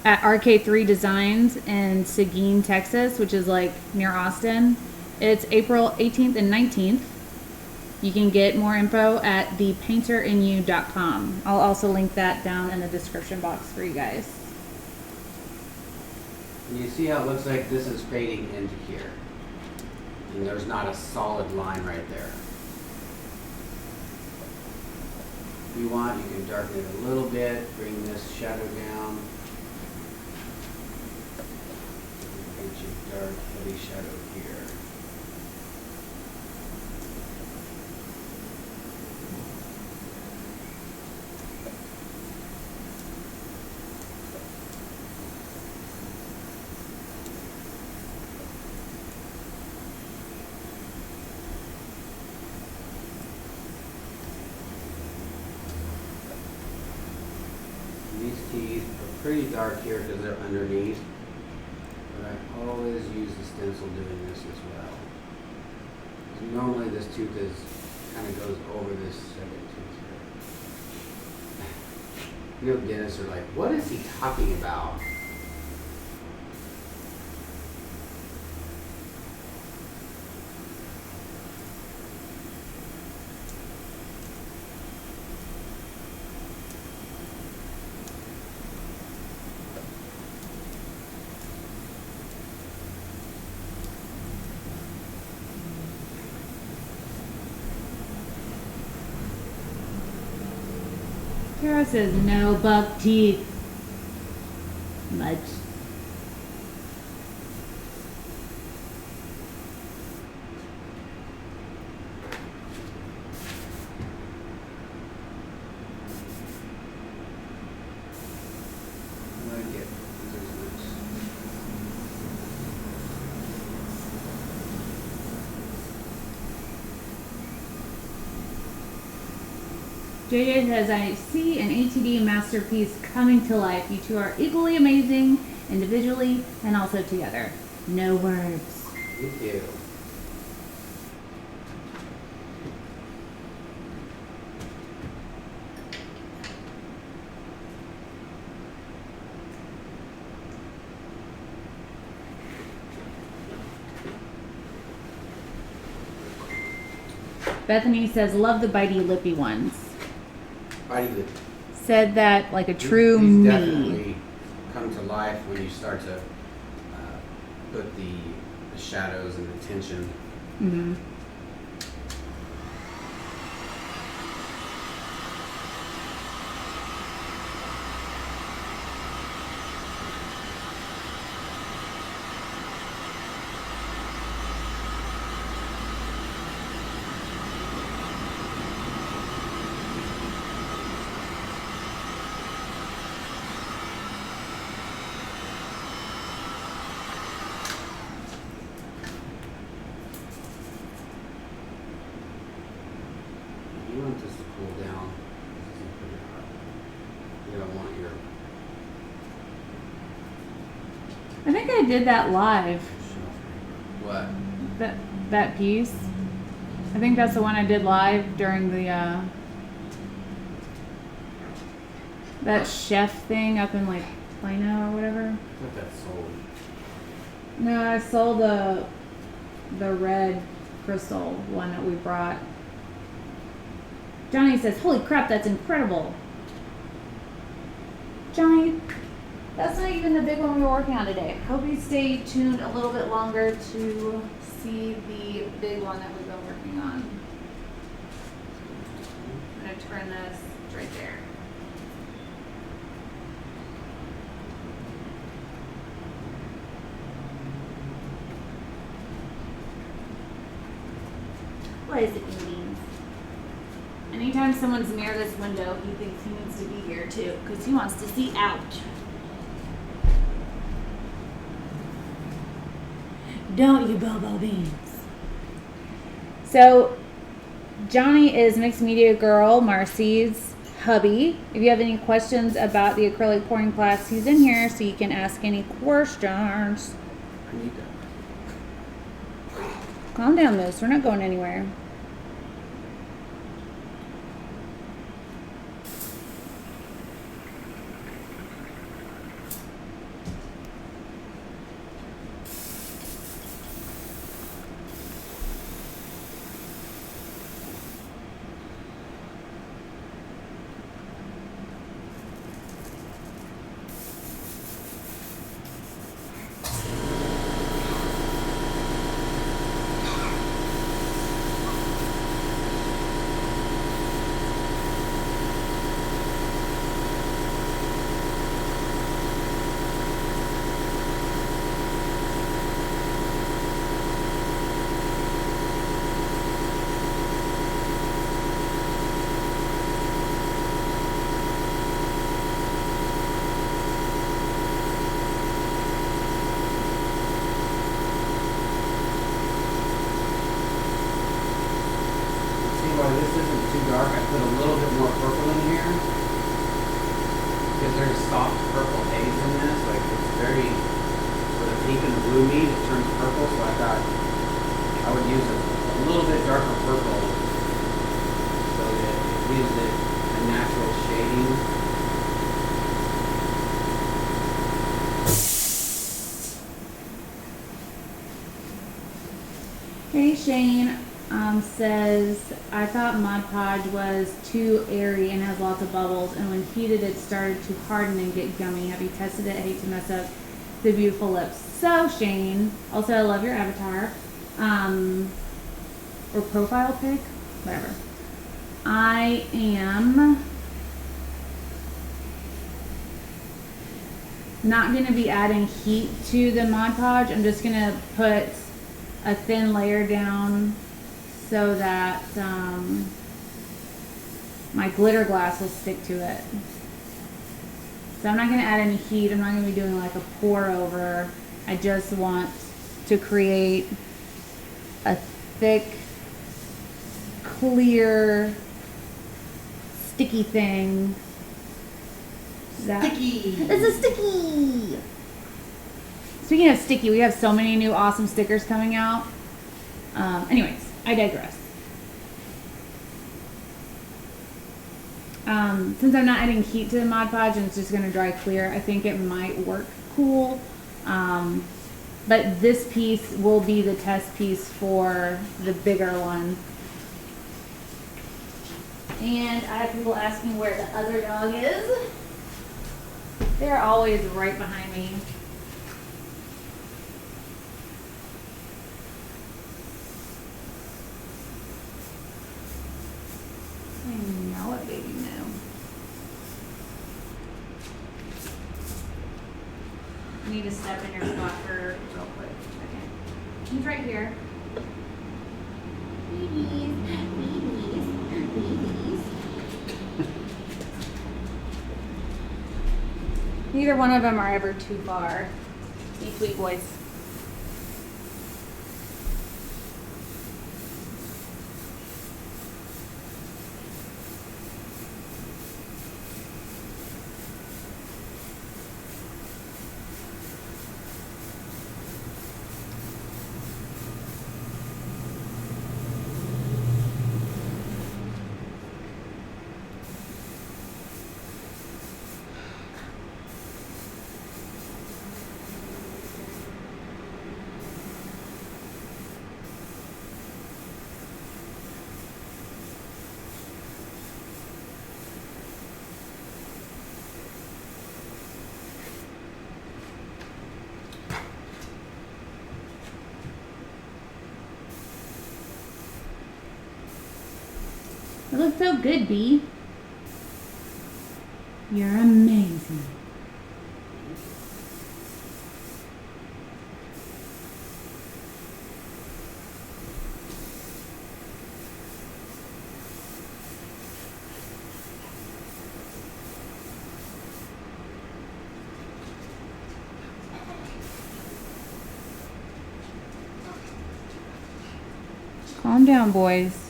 RK3 Designs in Seguin, Texas, which is like near Austin. It's April 18th and 19th. You can get more info at thepainterinYou.com. I'll also link that down in the description box for you guys. And you see how it looks like this is fading into here. And there's not a solid line right there. If you want, you can darken it a little bit, bring this shadow down. Paint your dark, heavy shadow here. These teeth are pretty dark here because they're underneath, but I always use the stencil doing this as well. So normally this tooth is kind of goes over this second tooth here. You know, dentists are like, what is he talking about? Kara says no buck teeth. Much. I like it. This is nice. JJ says, I see an ATD masterpiece coming to life. You two are equally amazing individually and also together. No words. Thank you. Bethany says, love the bitey lippy ones. Bitey lip. Said that like a true These me. definitely come to life when you start to put the shadows and the tension. Mm-hmm. You want this to cool down. You don't want your I think I did that live. shelf paper. What? That piece. I think that's the one I did live during the that chef thing up in like Plano or whatever. I thought that sold. No, I sold the red crystal one that we brought. Johnny says, holy crap, that's incredible. giant. That's not even the big one we were working on today. Hope you stay tuned a little bit longer to see the big one that we've been working on. I'm gonna turn this right there. What is it, Beans? Anytime someone's near this window, he thinks he needs to be here too, because he wants to see out. Don't you, Bobo Beans? So, Johnny is Mixed Media Girl, Marcy's hubby. If you have any questions about the acrylic pouring class, he's in here so you can ask any questions. I need that. Calm down, Moose. We're not going anywhere. Why this isn't too dark, I put a little bit more purple in here because there's soft purple haze in this. Like it's very, where the pink and the blue meet, it turns purple. So I thought I would use a little bit darker purple so that it gives it a natural shading. Hey, Shane. Says, I thought Mod Podge was too airy and has lots of bubbles, and when heated it started to harden and get gummy. Have you tested it? I hate to mess up the beautiful lips. So, Shane, also I love your avatar. Or profile pic, whatever. I am not going to be adding heat to the Mod Podge. I'm just going to put a thin layer down so that my glitter glass will stick to it. So I'm not going to add any heat. I'm not going to be doing like a pour over. I just want to create a thick, clear, sticky thing. Sticky! It's a sticky! Speaking of sticky, we have so many new awesome stickers coming out. Anyways, I digress. Since I'm not adding heat to the Mod Podge and it's just going to dry clear, I think it might work cool. But this piece will be the test piece for the bigger one. And I have people asking where the other dog is. They're always right behind me. I know it, baby, no. I need to step in your spot for real quick. Okay. He's right here. Babies, babies, babies. Neither one of them are ever too far. These sweet boys. It looks so good, Bee. You're amazing. Calm down, boys.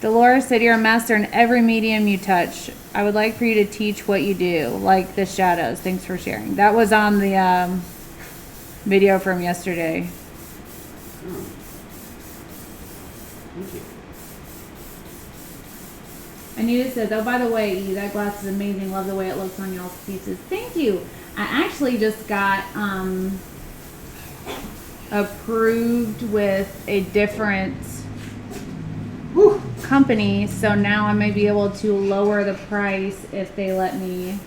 Dolores said you're a master in every medium you touch. I would like for you to teach what you do, like the shadows. Thanks for sharing. That was on the video from yesterday. Oh. Thank you. Anita says, oh, by the way, E, that glass is amazing. Love the way it looks on y'all's pieces. Thank you. I actually just got approved with a different company, so now I may be able to lower the price if they let me,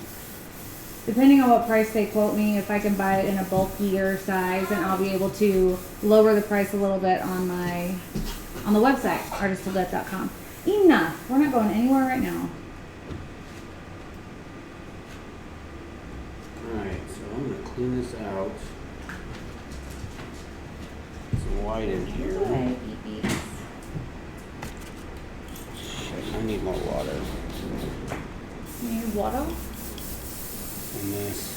depending on what price they quote me. If I can buy it in a bulkier size, then I'll be able to lower the price a little bit on the website, artistofdeath.com. Enough. We're not going anywhere right now. Alright, so I'm going to clean this out. Some white in here. Okay, beep, beep. I need more water. You need water? And this.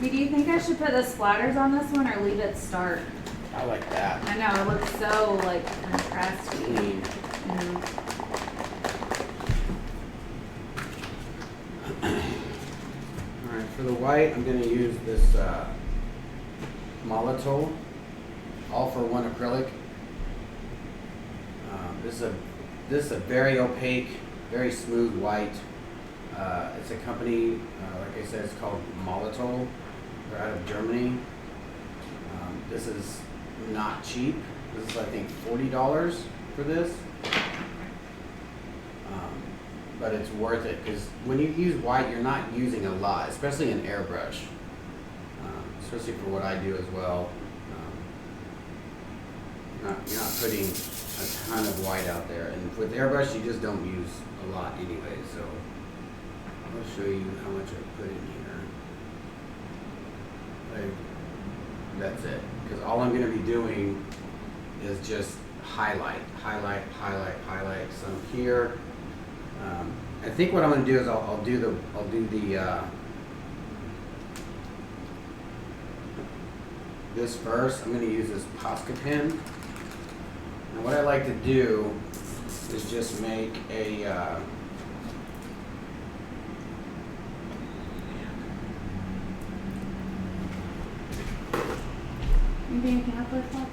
Do you think I should put the splatters on this one or leave it stark? I like that. I know, it looks so like contrasty. Clean. Alright, for the white, I'm going to use this Molotov All for One acrylic. This is a very opaque, very smooth white. It's a company, like I said, it's called Molotov. They're out of Germany. This is not cheap. This is, I think, $40 for this. But it's worth it because when you use white, you're not using a lot, especially in Airbrush. Especially for what I do as well. You're not putting a ton of white out there. And with Airbrush, you just don't use a lot anyway. So I'll show you how much I put in here. That's it. Because all I'm going to be doing is just highlight. Some here. I think what I'm going to do is I'll do the this first. I'm going to use this Posca pen. And what I like to do is just make a Maybe you can have this one?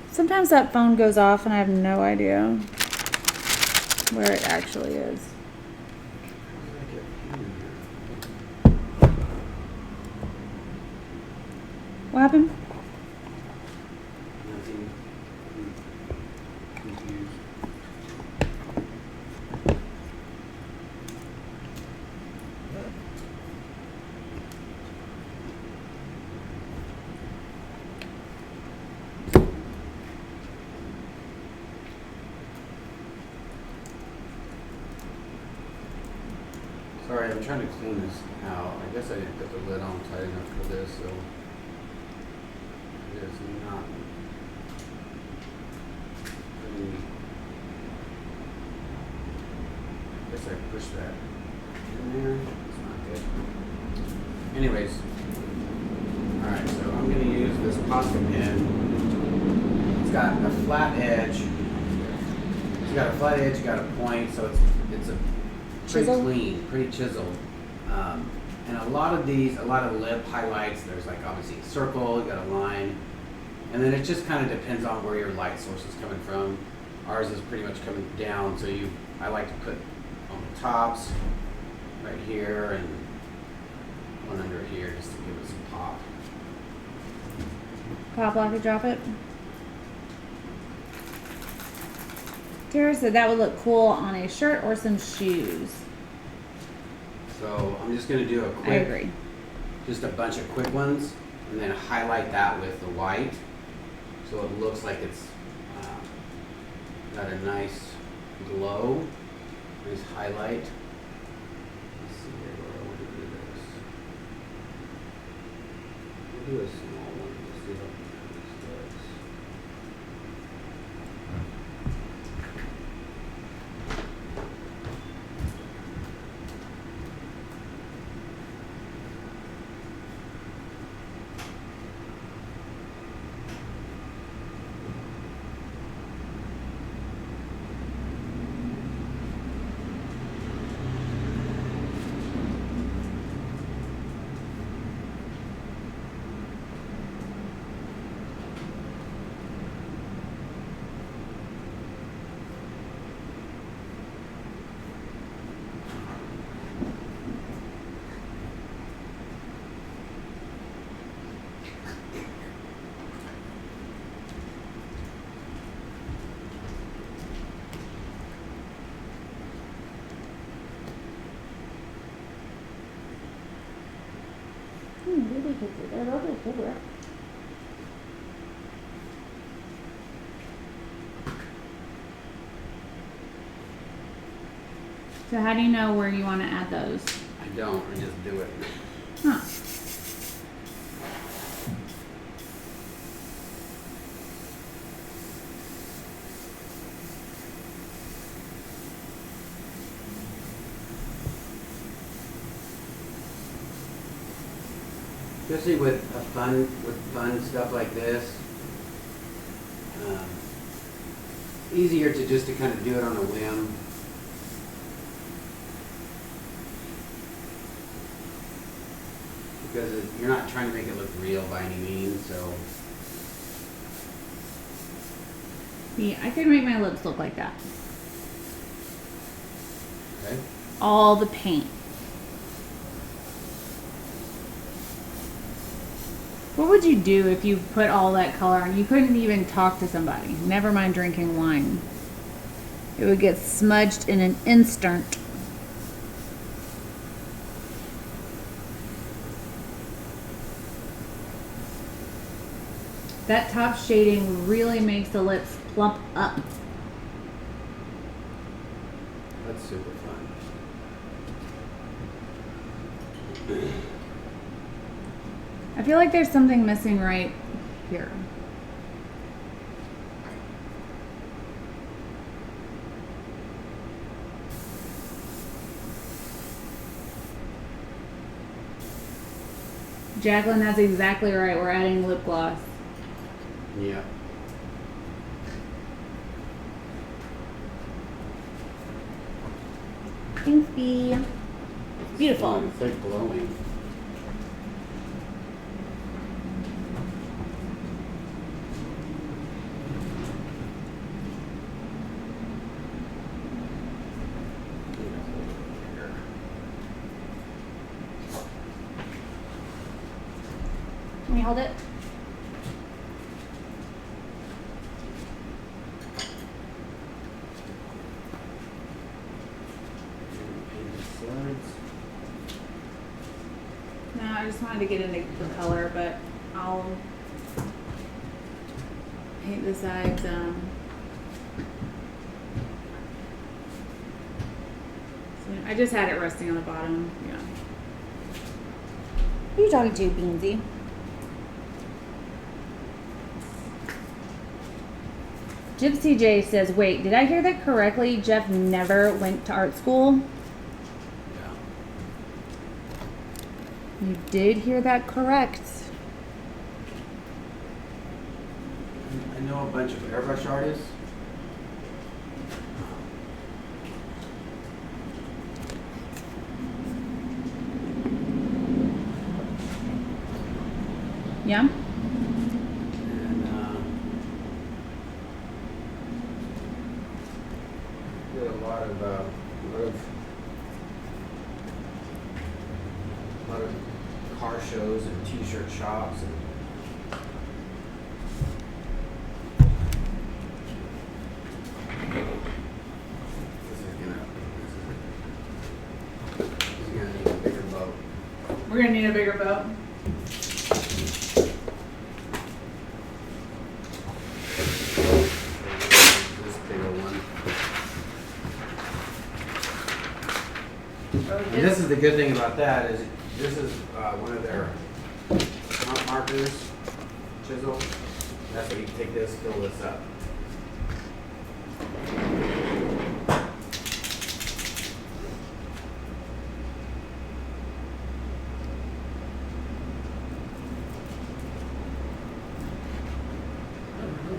Sometimes that phone goes off and I have no idea where it actually is. What happened? Nothing. Confused. Sorry, I'm trying to clean this out. I guess I didn't put the lid on tight enough for this, so it is not. I guess I put push that in there. It's not good. Anyways, all right. So I'm going to use this pasta pen. It's got a flat edge. It's got a flat edge. Got a point. So it's a pretty clean, pretty chiseled. And a lot of lip highlights. There's like obviously a circle. You got a line. And then it just kind of depends on where your light source is coming from. Ours is pretty much coming down, so I like to put on the tops, right here, and one under here, just to give it some pop. Pop like a drop it. Tara said that would look cool on a shirt or some shoes. So I'm just gonna do I agree. Just a bunch of quick ones, and then highlight that with the white. So it looks like it's got a nice glow, nice highlight. Let's see here where I want to do this. We'll do a small one to see how this does. So how do you know where you want to add those? I don't, I just do it. Huh. Especially with fun stuff like this, easier to just to kind of do it on a whim. Because you're not trying to make it look real by any means, so. Yeah, I could make my lips look like that. Okay. All the paint. What would you do if you put all that color on? You couldn't even talk to somebody. Never mind drinking wine. It would get smudged in an instant. That top shading really makes the lips plump up. That's super fun. I feel like there's something missing right here. Jacqueline, that's exactly right. We're adding lip gloss. Yeah. Thanks, B. Beautiful. It's like glowing. Can we hold it? No, I just wanted to get into the color, but I'll paint the sides. So I just had it resting on the bottom. Yeah. Who are you talking to, Beansy? Gypsy J says, wait, did I hear that correctly? Jeff never went to art school? You did hear that correct. I know a bunch of airbrush artists. Yeah? And did a lot of car shows and t-shirt shops and this is gonna need a bigger boat. We're gonna need a bigger boat. This bigger one. And this is the good thing about that is this is one of their front markers, chisel. That's where you can take this, fill this up.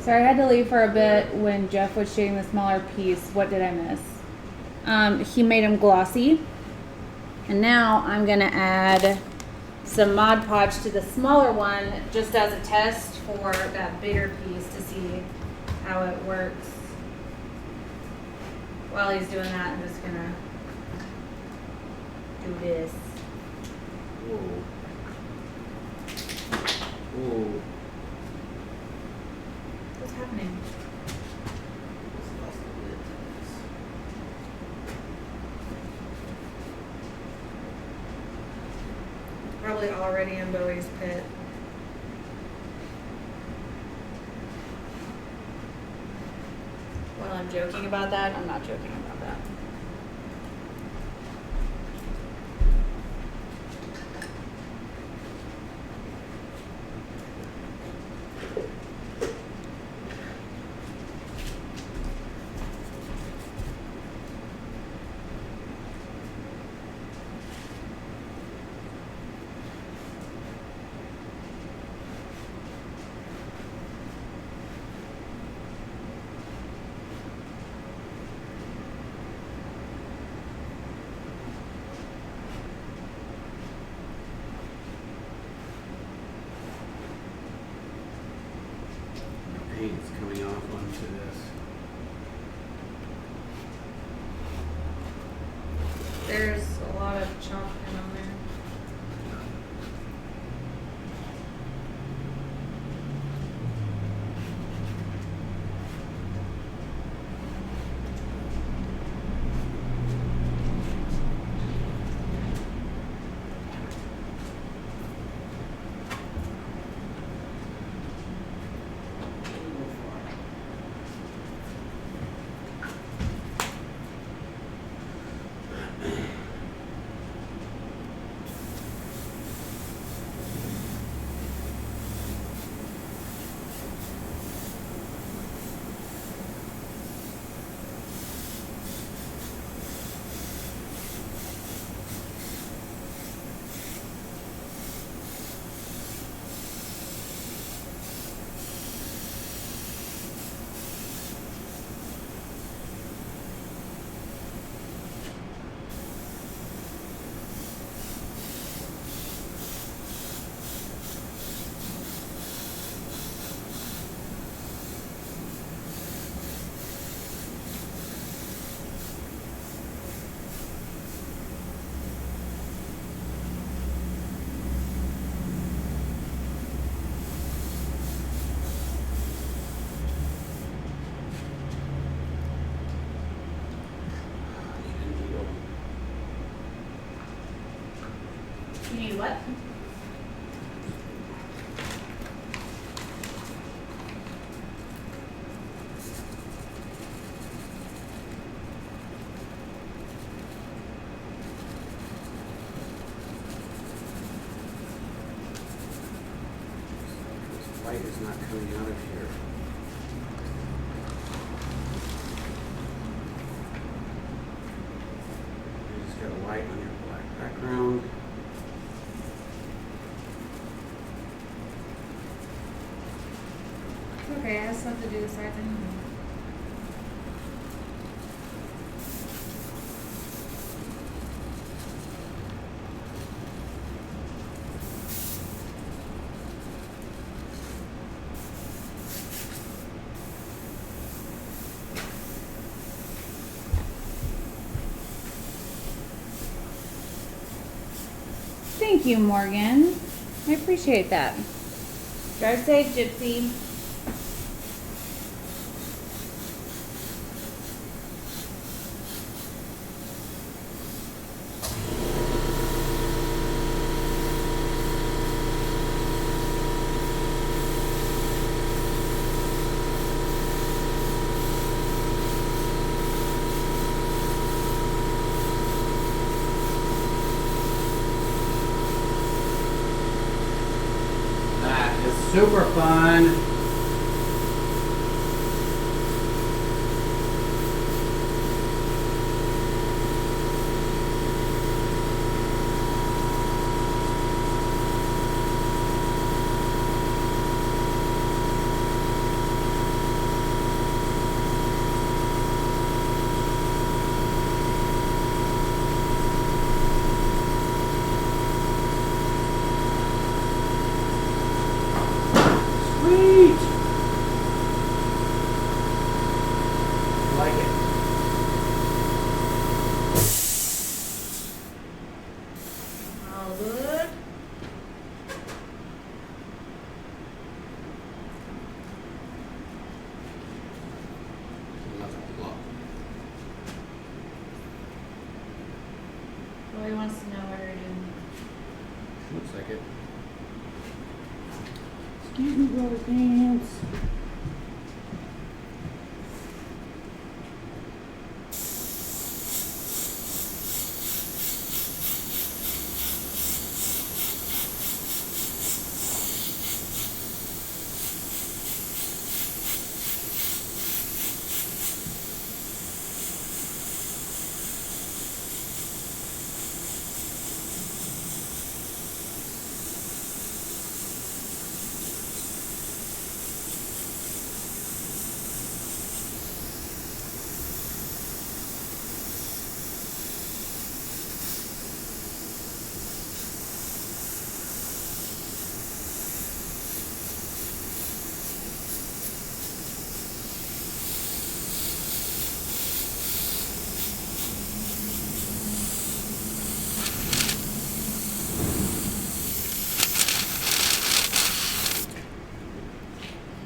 So I had to leave for a bit when Jeff was shading the smaller piece. What did I miss? He made them glossy. And now I'm gonna add some Mod Podge to the smaller one just as a test for that bigger piece to see how it works. While he's doing that, I'm just gonna do this. Ooh. Ooh. What's happening? Probably already in Bowie's pit. While I'm joking about that, I'm not joking about that. Paint's coming off onto this. There's a lot of chalk pen on there. You need what? This light is not coming out of here. You just got a light on your black background. Okay, I still have to do the sides anyway. Thank you, Morgan. I appreciate that. Drive safe, Gypsy. That is super fun. Sweet. I like it. All good. Well, he wants to know what you're doing. Looks like it. Excuse me, rubber pants.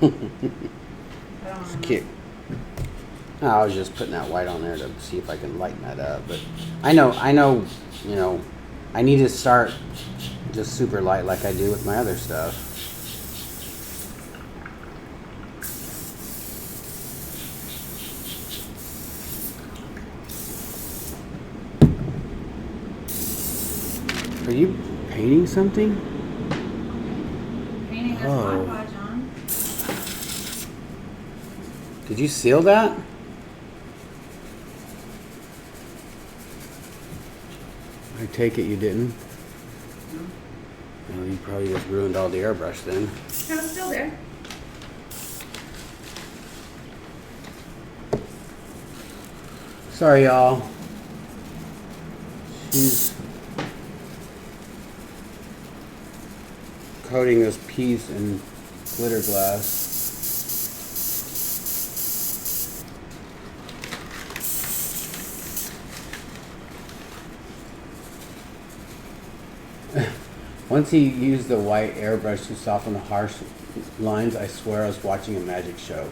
I don't It's know. cute. I was just putting that white on there to see if I can lighten that up, but I know, you know, I need to start just super light like I do with my other stuff. Are you painting something? Painting this Oh. Mod Podge on. Did you seal that? I take it you didn't. Well, you probably just ruined all the airbrush then. No, it's still there. Sorry, y'all. She's coating this piece in glitter glass. Once he used the white airbrush to soften the harsh lines, I swear I was watching a magic show.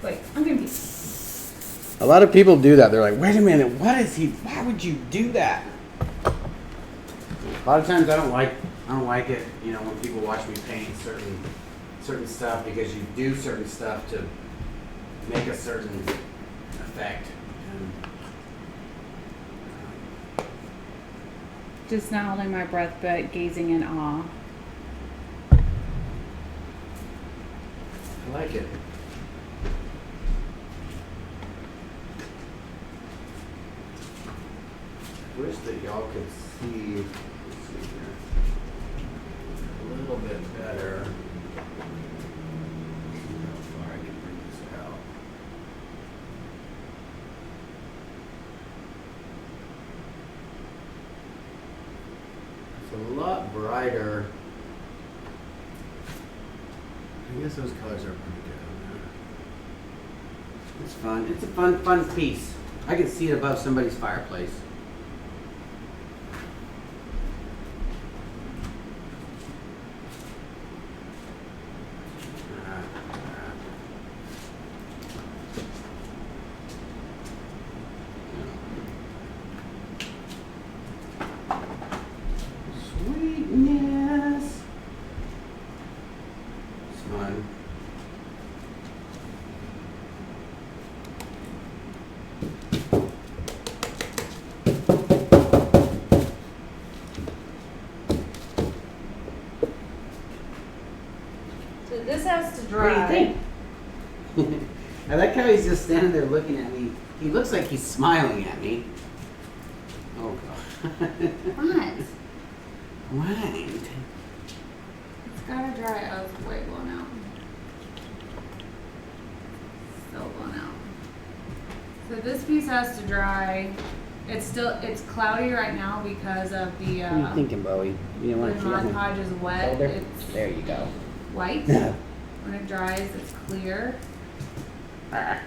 Wait, I'm confused. A lot of people do that. They're like, wait a minute, why would you do that? A lot of times I don't like it, you know, when people watch me paint certain stuff, because you do certain stuff to make a certain effect. And, Just not holding my breath, but gazing in awe. I like it. I wish that y'all could see, let's see here, a little bit better. lighter. I guess those colors are pretty good on there. It's fun. It's a fun piece. I can see it above somebody's fireplace. Sweetness. It's fun. So this has to What dry. do you think? I like how he's just standing there looking at me. He looks like he's smiling at me. Oh god. What? What? It's gotta dry. Oh, it's way blown out. Still blown out. So this piece has to dry. It's cloudy right now because of the What are you thinking, Bowie? You don't when want to Mod Podge is wet. shoulder? It's There you go. white. When it dries, it's clear. I'm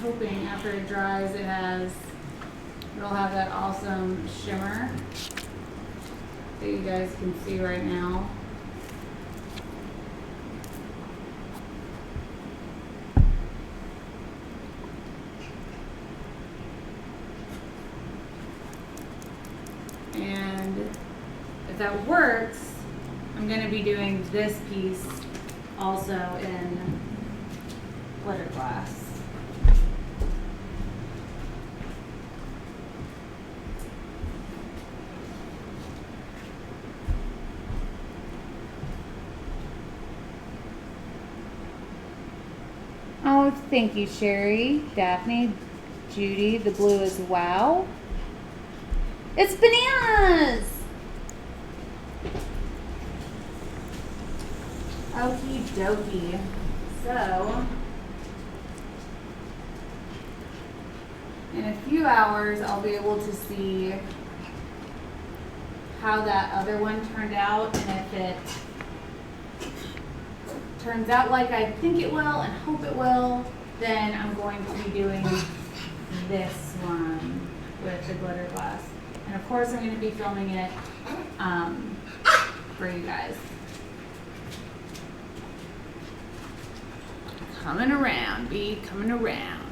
hoping after it dries, it'll have that awesome shimmer that you guys can see right now. And if that works, I'm going to be doing this piece also in glitter glass. Oh, thank you, Sherry, Daphne, Judy. The blue is wow. It's bananas! Okie dokie. So, in a few hours, I'll be able to see how that other one turned out, and if it turns out like I think it will and hope it will, then I'm going to be doing this one with the glitter glass. And of course, I'm going to be filming it for you guys. Coming around, B, coming around.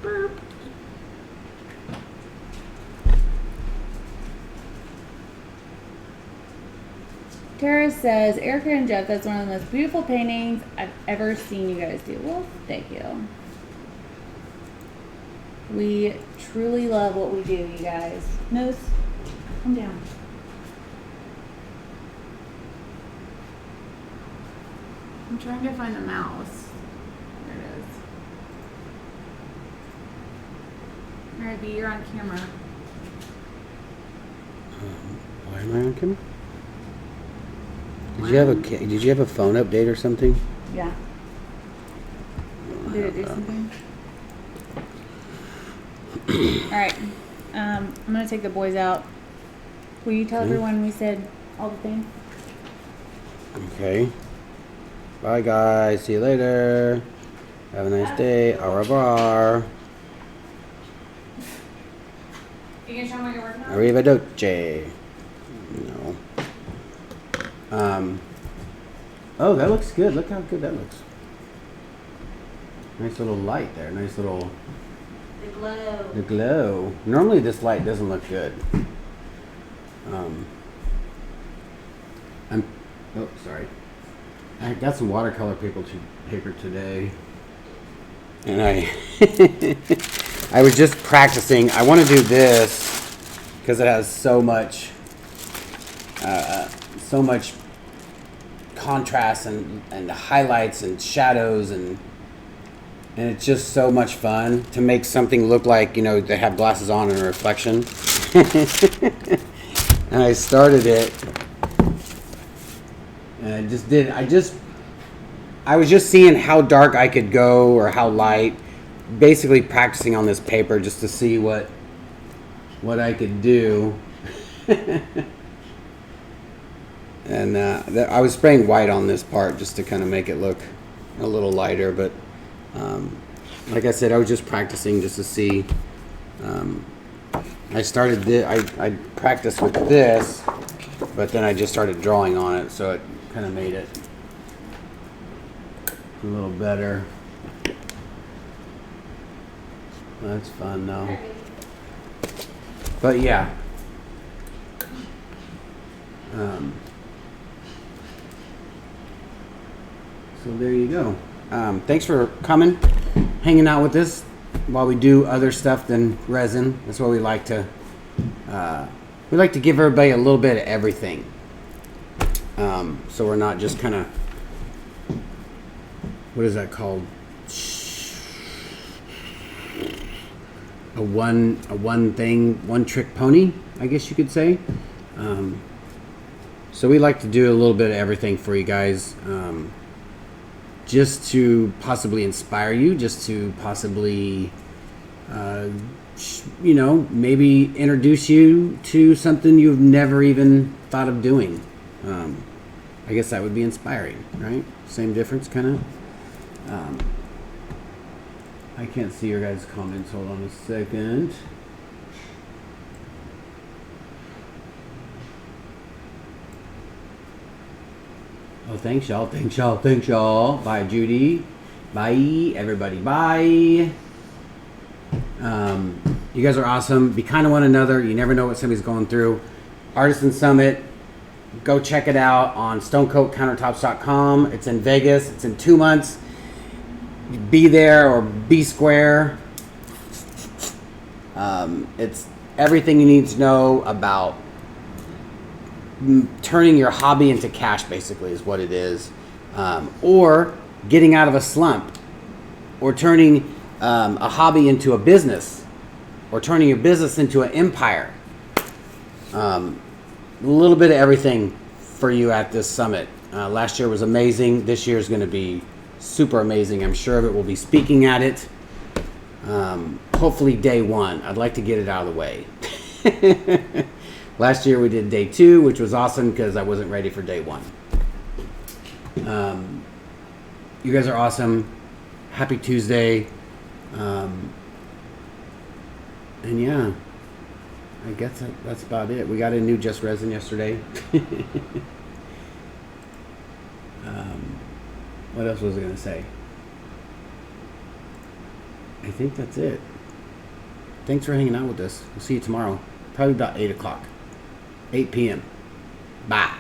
Burp. Tara says, Erica and Jeff, that's one of the most beautiful paintings I've ever seen you guys do. Well, thank you. We truly love what we do, you guys. Nose, come down. I'm trying to find the mouse. There it is. Alright, B, you're on camera. Why am I on camera? Did you have a phone update or something? Yeah. Did it do something? Alright. I'm gonna take the boys out. Will you tell everyone we said all the things? Okay. Bye guys. See you later. Have a nice day. Au revoir. You gonna show them what you're working on? Arrivederci. No. Oh, that looks good. Look how good that looks. Nice little light there. Nice little. The glow. The glow. Normally this light doesn't look good. Oh, sorry. I got some watercolor paper today. And I was just practicing. I want to do this because it has so much contrast and highlights and shadows and it's just so much fun to make something look like, you know, they have glasses on and a reflection. And I started it and I was just seeing how dark I could go or how light, basically practicing on this paper just to see what I could do. And I was spraying white on this part just to kind of make it look a little lighter, but like I said, I was just practicing just to see. I practiced with this, but then I just started drawing on it, so it kind of made it a little better. That's fun though. But yeah. So there you go. Thanks for coming, hanging out with us while we do other stuff than resin. That's what we like to give everybody a little bit of everything. So we're not just kind of, what is that called? A one trick pony, I guess you could say. So we like to do a little bit of everything for you guys, just to possibly inspire you, just to possibly, maybe introduce you to something you've never even thought of doing. I guess that would be inspiring, right? Same difference, kind of. I can't see your guys' comments. Hold on a second. Oh, thanks y'all. Thanks y'all. Thanks y'all. Bye, Judy. Bye, everybody. Bye. You guys are awesome. Be kind to one another. You never know what somebody's going through. Artisan Summit. Go check it out on stonecoatcountertops.com. It's in Vegas. It's in 2 months. Be there or be square. It's everything you need to know about turning your hobby into cash, basically, is what it is. Or getting out of a slump. Or turning a hobby into a business. Or turning your business into an empire. A little bit of everything for you at this summit. Last year was amazing. This year is going to be super amazing. I'm sure of it. We'll be speaking at it. Hopefully day one. I'd like to get it out of the way. Last year we did day 2, which was awesome because I wasn't ready for day 1. You guys are awesome. Happy Tuesday. And yeah, I guess that's about it. We got a new Just Resin yesterday. What else was I going to say? I think that's it. Thanks for hanging out with us. We'll see you tomorrow. Probably about 8 o'clock. 8 p.m. Bye.